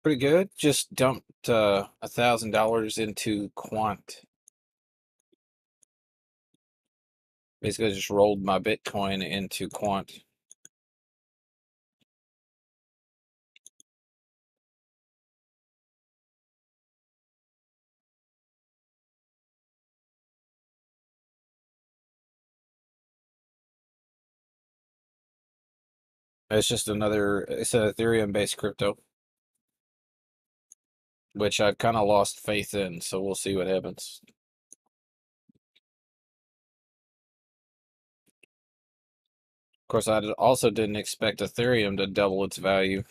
pretty good. Just dumped $1,000 into Quant. Basically, just rolled my Bitcoin into Quant. It's just another. It's an Ethereum-based crypto, which I've kind of lost faith in. So we'll see what happens. Of course, also didn't expect Ethereum to double its value.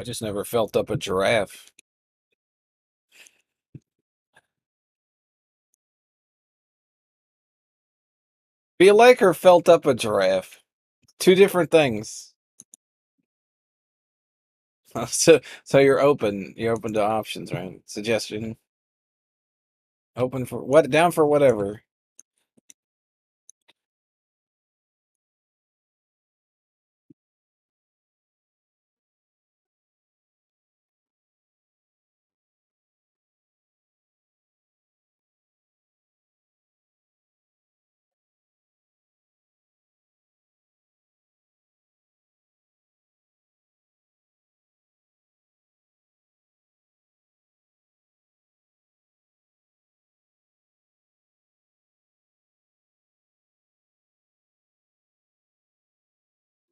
I just never felt up a giraffe. Be like or felt up a giraffe. Two different things. So you're open. You're open to options, right? Suggestion. Open for what? Down for whatever.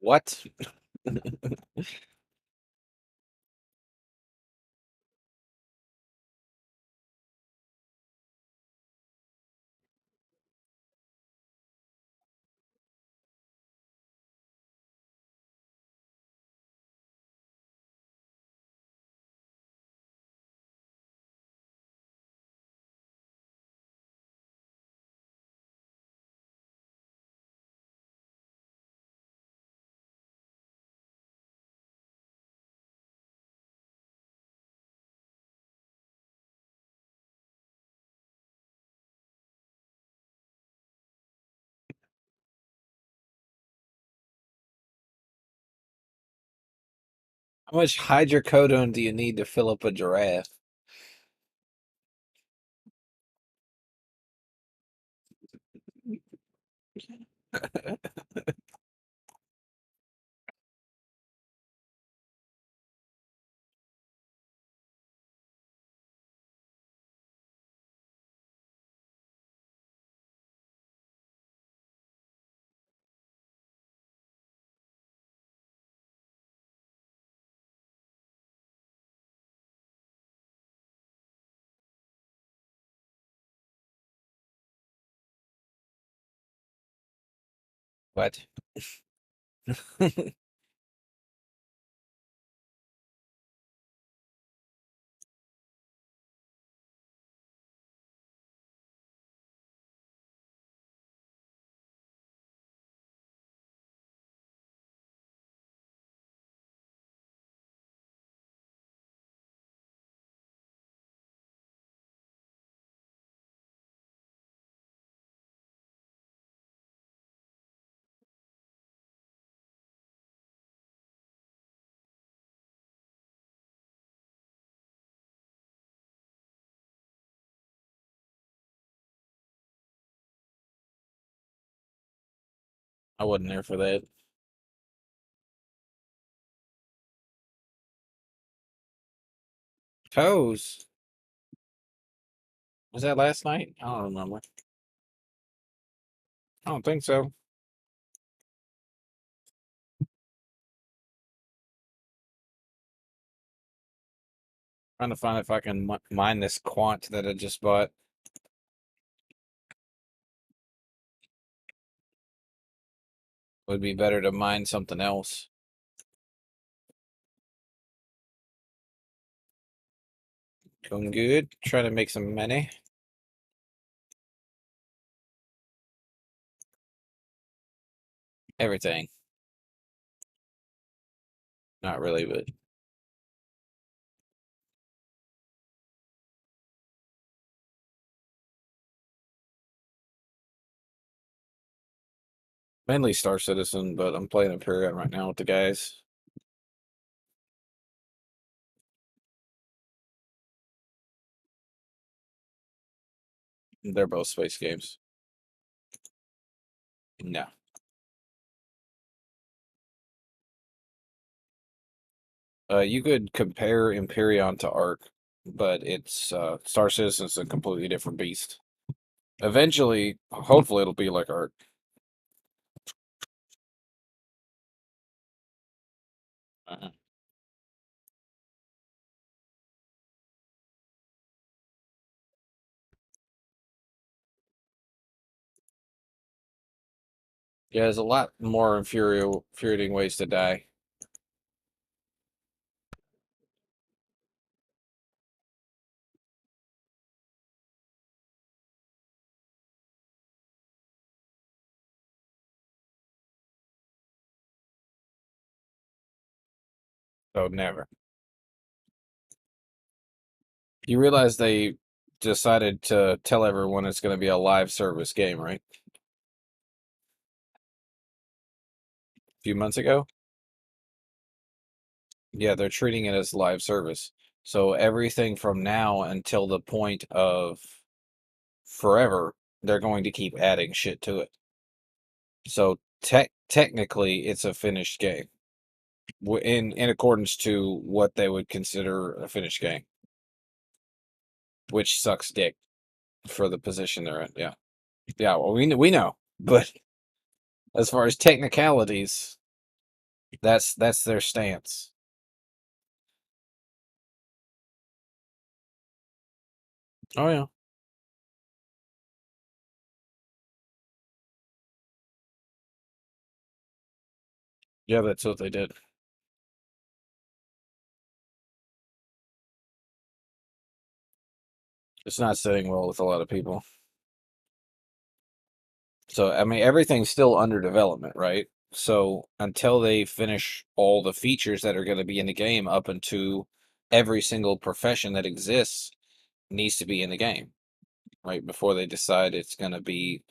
What? How much hydrocodone do you need to fill up a giraffe? What? I wasn't there for that. Toes. Was that last night? I don't remember. I don't think so. Trying to find if I can mine this quant that I just bought. Would be better to mine something else. Doing good. Trying to make some money. Everything. Not really, but mainly Star Citizen, but I'm playing Imperium right now with the guys. They're both space games. No. You could compare Imperion to Ark, but it's Star Citizen's a completely different beast. Eventually, hopefully, it'll be like Ark. Uh-uh. Yeah, there's a lot more infuriating ways to die. So never. You realize they decided to tell everyone it's going to be a live service game, right? A few months ago? Yeah, they're treating it as live service. So everything from now until the point of forever, they're going to keep adding shit to it. So technically, it's a finished game in accordance to what they would consider a finished game, which sucks dick for the position they're in. Yeah, yeah. Well, we know, but as far as technicalities, that's their stance. Oh yeah, yeah. That's what they did. It's not sitting well with a lot of people. So, I mean, everything's still under development, right? So, until they finish all the features that are going to be in the game, up into every single profession that exists needs to be in the game, right? Before they decide it's going to be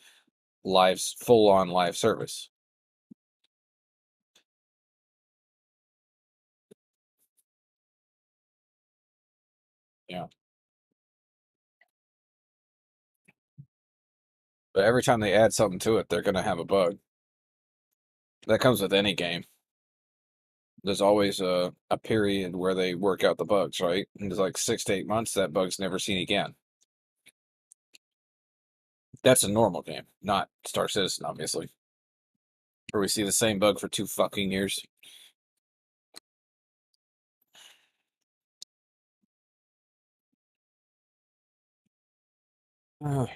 full on live service. Yeah. But every time they add something to it, they're going to have a bug. That comes with any game. There's always a period where they work out the bugs, right? And there's like 6 to 8 months, that bug's never seen again. That's a normal game, not Star Citizen, obviously. Where we see the same bug for 2 fucking years. And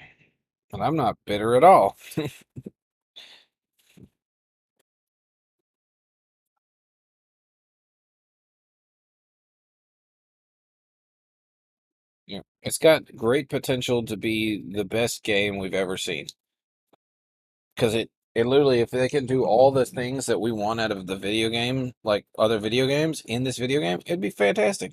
I'm not bitter at all. Yeah. It's got great potential to be the best game we've ever seen. Because it literally, if they can do all the things that we want out of the video game, like other video games in this video game, it'd be fantastic.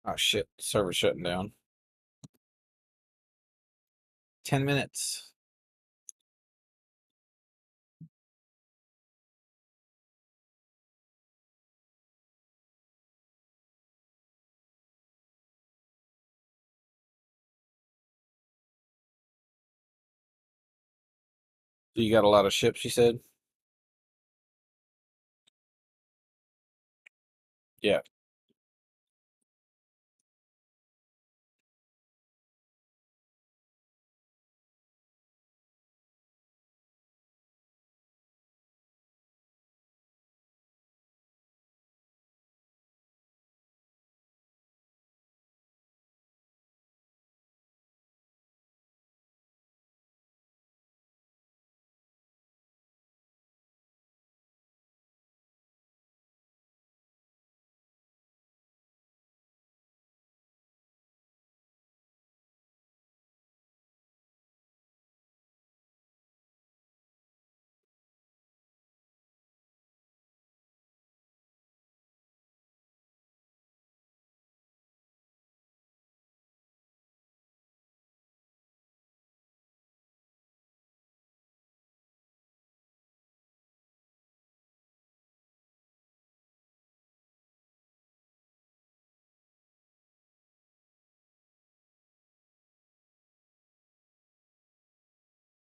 Oh shit, server shutting down. 10 minutes. So you got a lot of ships, you said? Yeah.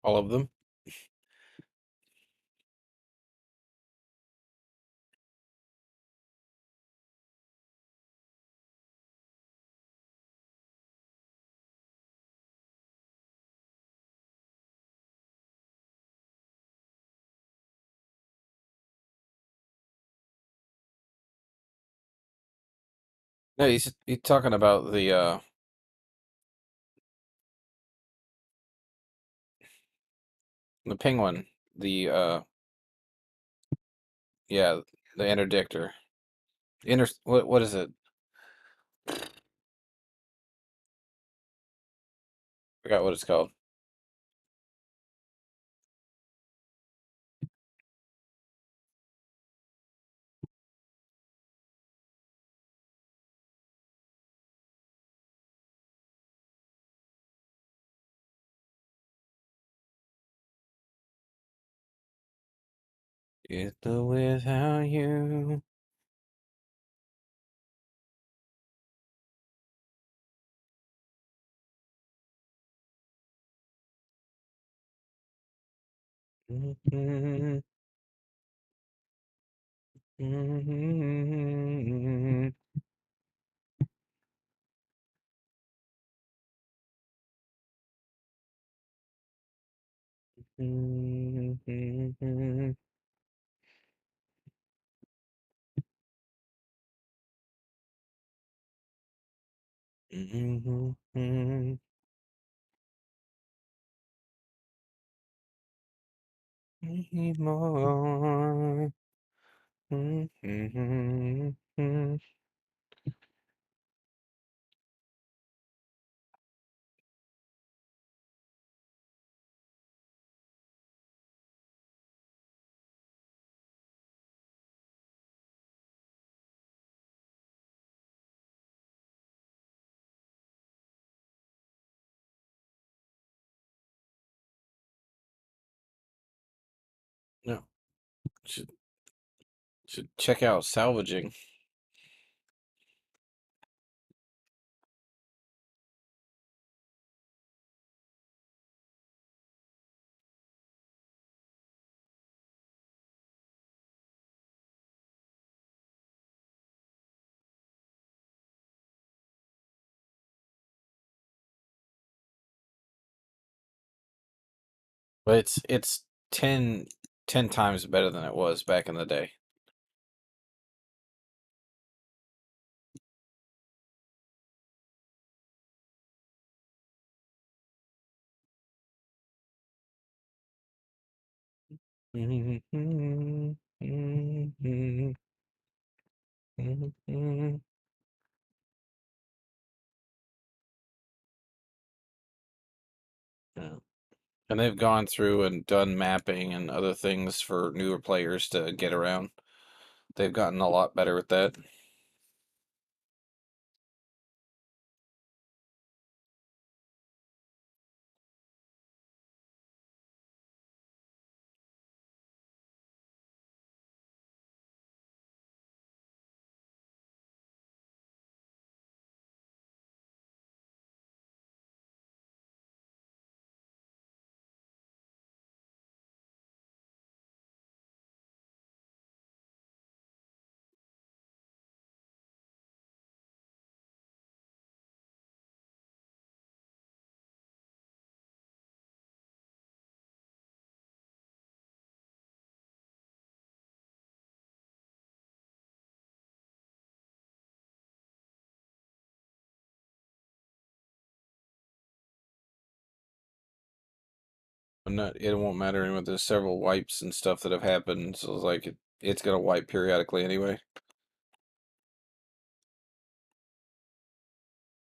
All of them? No, he's talking about the penguin. The yeah, the interdictor. What is it? Forgot what it's called. With the without you. Mhm. Mhm. Mhm. Mhm. Need more. Mhm. No, should should check out salvaging. But it's 10 times better than it was back in the day. Yeah. And they've gone through and done mapping and other things for newer players to get around. They've gotten a lot better at that. But not, it won't matter anymore. There's several wipes and stuff that have happened, so it's like it's gonna wipe periodically anyway.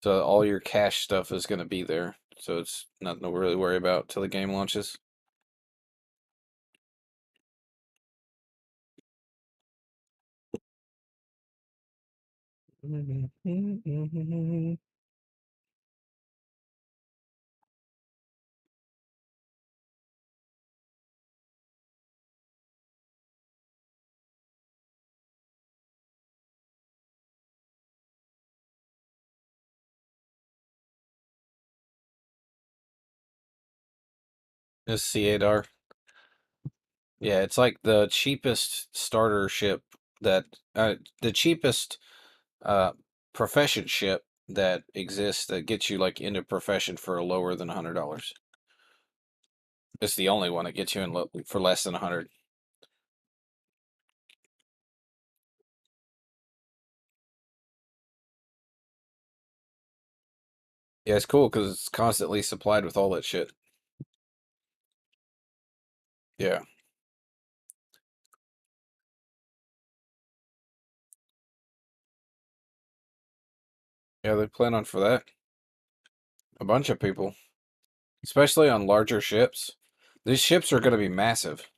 So all your cache stuff is gonna be there. So it's nothing to really worry about till the game launches. This C8R. Yeah, it's like the cheapest starter ship that the cheapest uh profession ship that exists that gets you like into profession for lower than $100. It's the only one that gets you in for less than 100. Yeah, it's cool because it's constantly supplied with all that shit. Yeah. Yeah, they plan on for that. A bunch of people, especially on larger ships. These ships are going to be massive.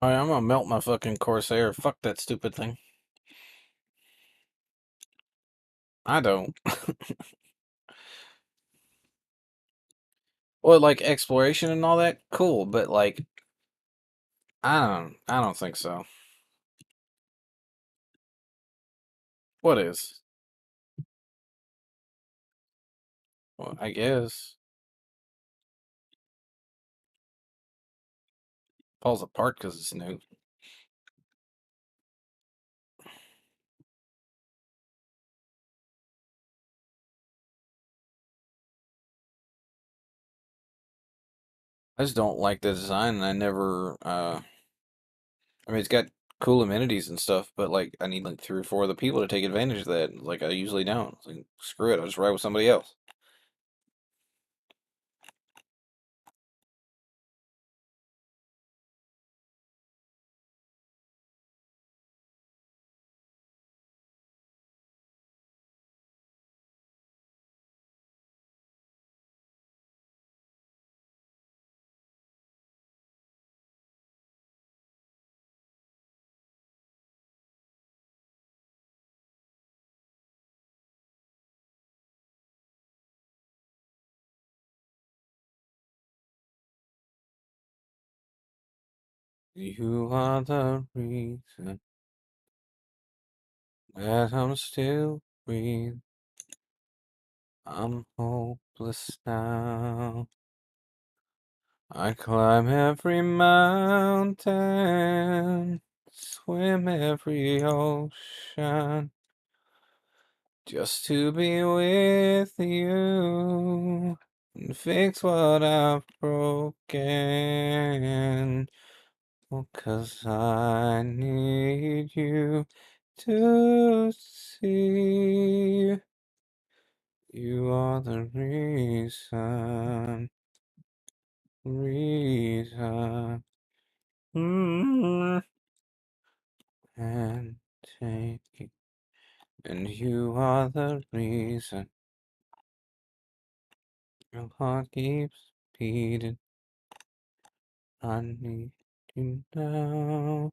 Alright, I'm gonna melt my fucking Corsair. Fuck that stupid thing. I don't. Well, like exploration and all that, cool, but like I don't think so. What is? Well, I guess falls apart because it's new. I just don't like the design, and I never. I mean, it's got cool amenities and stuff, but like I need like 3 or 4 other people to take advantage of that. Like I usually don't. It's like, screw it, I'll just ride with somebody else. You are the reason that I'm still breathing. I'm hopeless now. I climb every mountain, swim every ocean, just to be with you and fix what I've broken. Well, 'cause I need you to see you are the reason. And take it. And you are the reason your heart keeps beating. I need you now.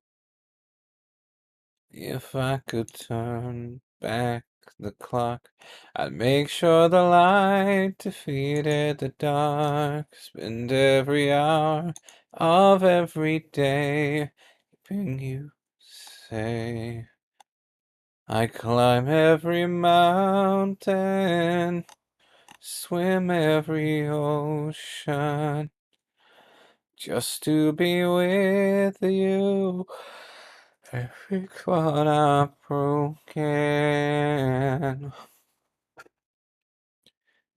If I could turn back the clock. I'd make sure the light defeated the dark. Spend every hour of every day keeping you safe. I climb every mountain, swim every ocean, just to be with you. Every corner broken.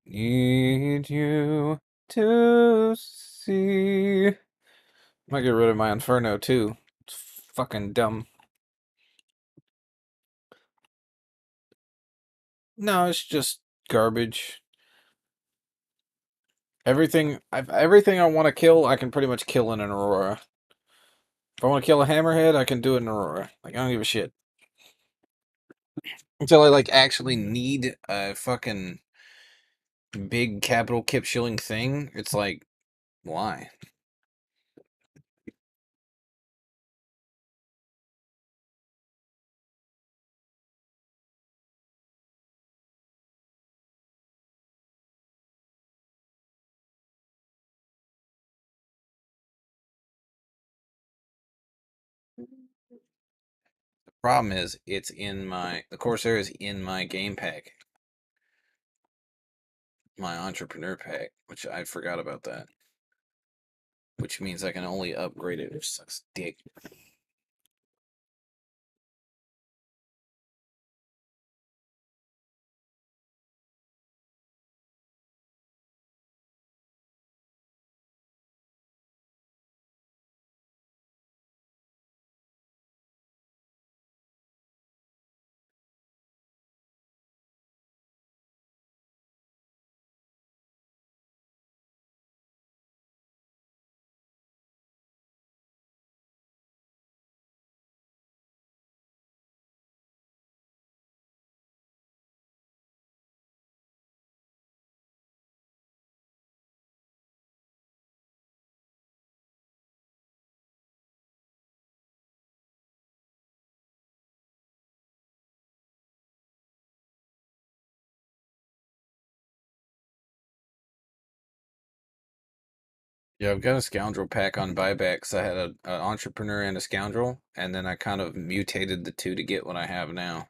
Need you to see. Might get rid of my Inferno too. It's fucking dumb. No, it's just garbage. Everything I want to kill, I can pretty much kill in an Aurora. If I want to kill a Hammerhead, I can do it in Aurora. Like I don't give a shit. Until I like actually need a fucking big capital Kip Shilling thing, it's like, why? The problem is the Corsair is in my game pack. My entrepreneur pack, which I forgot about that. Which means I can only upgrade it, which sucks dick. Yeah, I've got a scoundrel pack on buybacks. I had an entrepreneur and a scoundrel, and then I kind of mutated the two to get what I have now.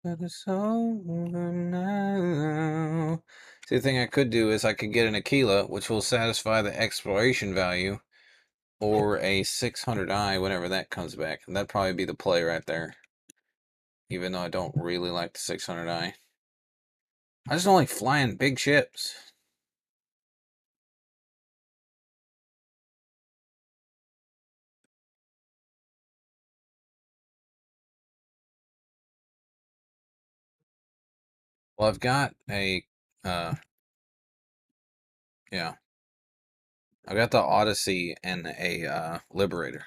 But it's over now. See, the thing I could do is I could get an Aquila, which will satisfy the exploration value, or a 600i whenever that comes back. And that'd probably be the play right there. Even though I don't really like the 600i. I just don't like flying big ships. Well, I've got a, yeah. I got the Odyssey and a Liberator.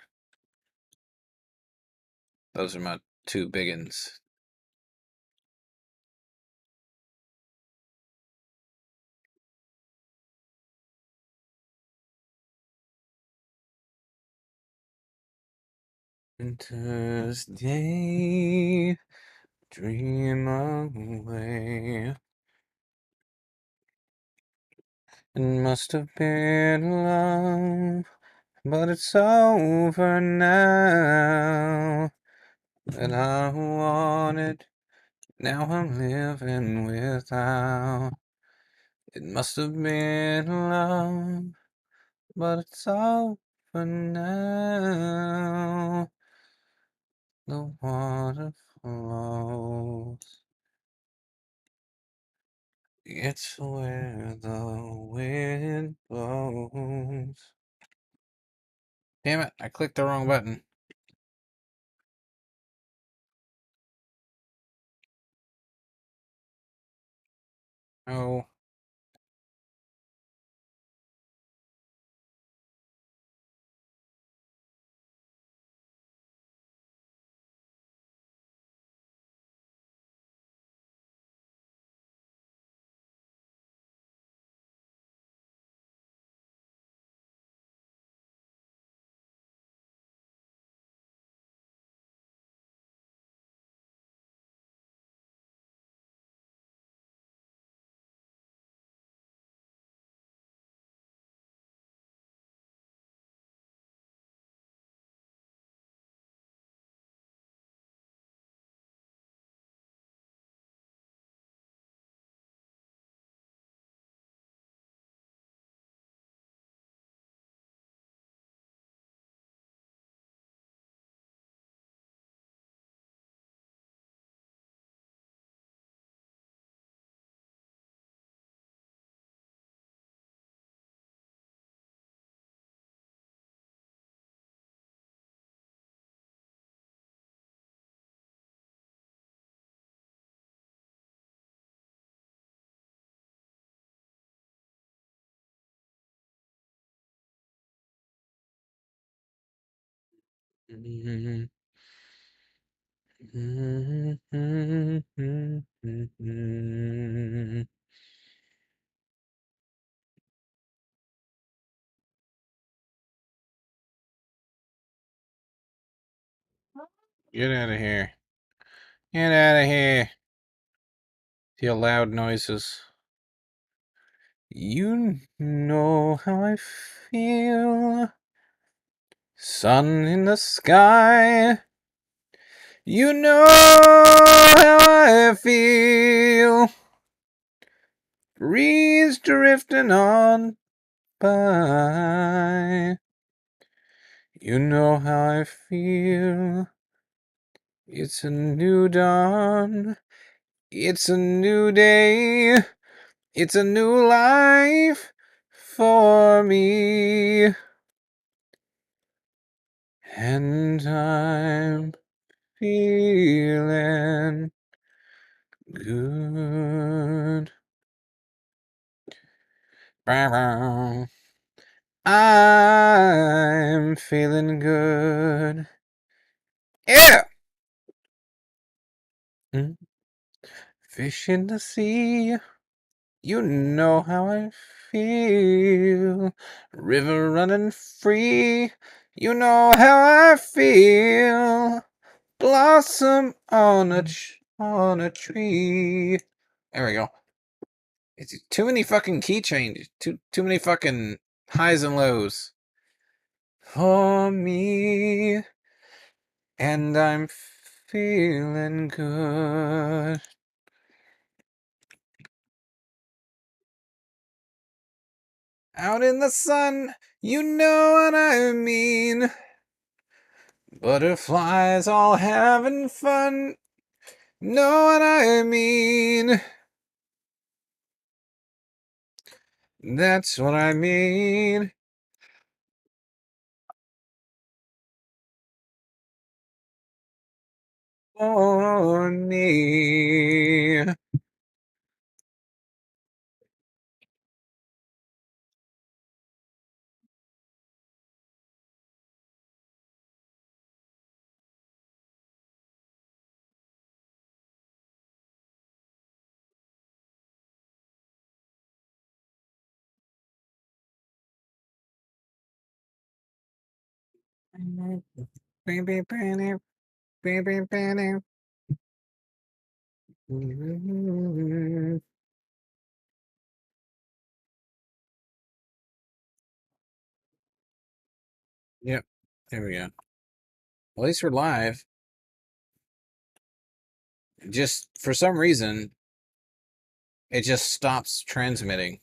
Those are my two big ones. Winter's day, dream away. It must have been love, but it's over now. And I want it, now I'm living without. It must have been love, but it's over now. The water flows. It's where the wind blows. Damn it, I clicked the wrong button. Oh. Get out of here. Get out of here. Feel loud noises. You know how I feel. Sun in the sky. You know how I feel. Breeze drifting on by. You know how I feel. It's a new dawn. It's a new day. It's a new life for me. And I'm feeling good. I'm feeling good. Yeah! Fish in the sea. You know how I feel. River running free. You know how I feel. Blossom on a tree. There we go. It's too many fucking key changes. Too many fucking highs and lows. For me. And I'm feeling good. Out in the sun, you know what I mean. Butterflies all having fun, know what I mean. That's what I mean. For me. Baby, baby, baby, baby. Yep, there we go. At least we're live. Just for some reason, it just stops transmitting.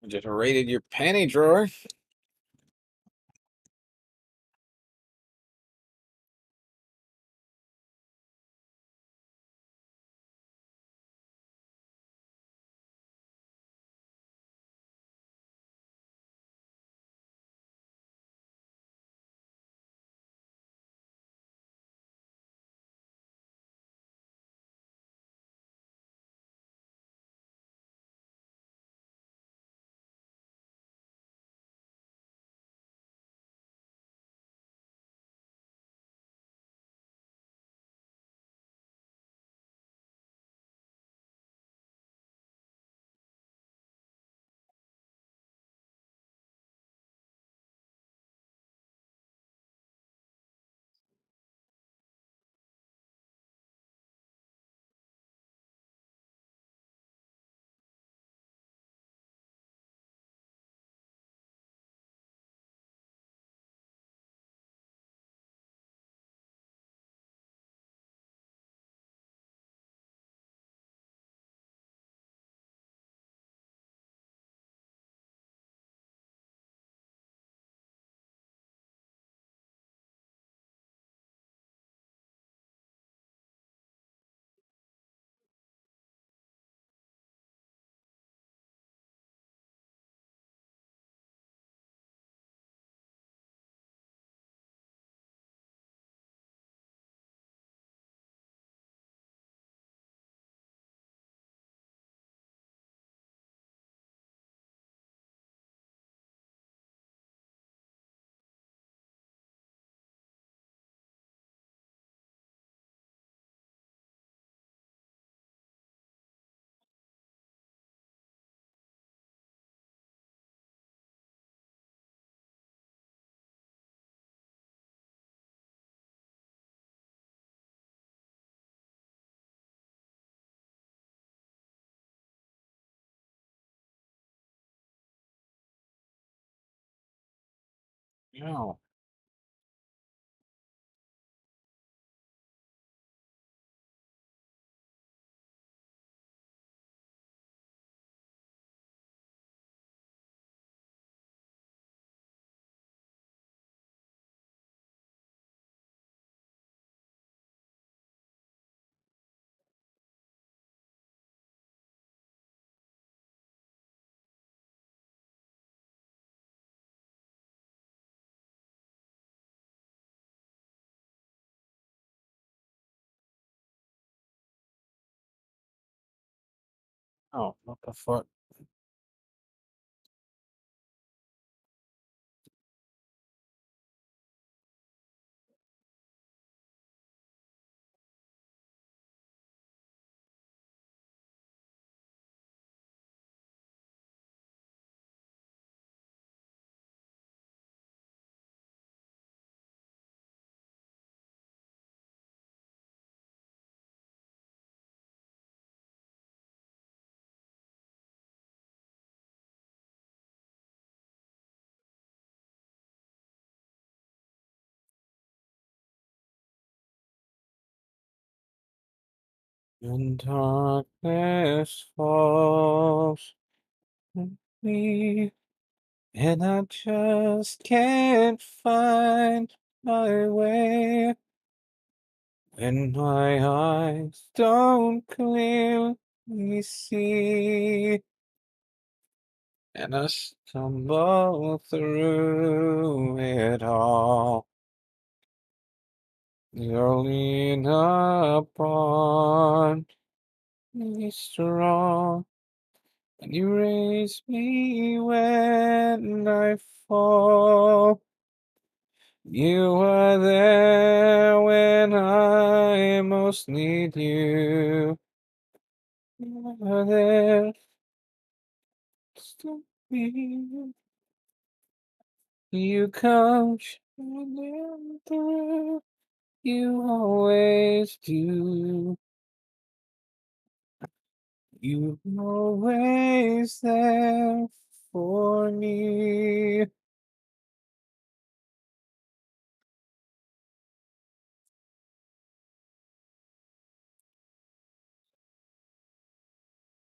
I just raided your panty drawer. No. Oh, what the fuck? When darkness falls on me, and I just can't find my way. When my eyes don't clearly see, and I stumble through it all, you'll lean upon me strong, and you raise me when I fall. You are there when I most need you. You are there to me. You come shining through. You always do. You always there for me.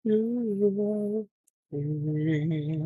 You are free.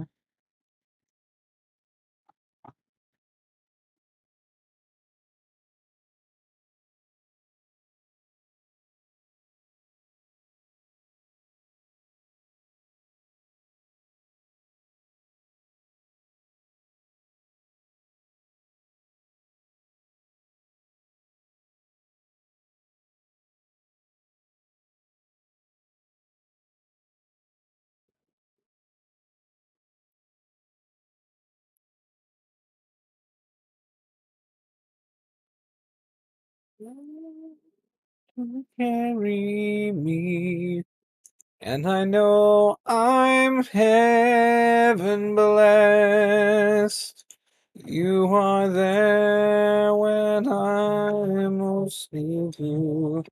You carry me. And I know I'm heaven blessed. You are there when I most need you.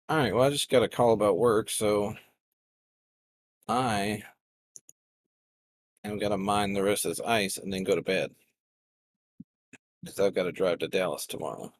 All right, well, I just got a call about work, so I am gonna mine the rest of this ice and then go to bed because I've got to drive to Dallas tomorrow.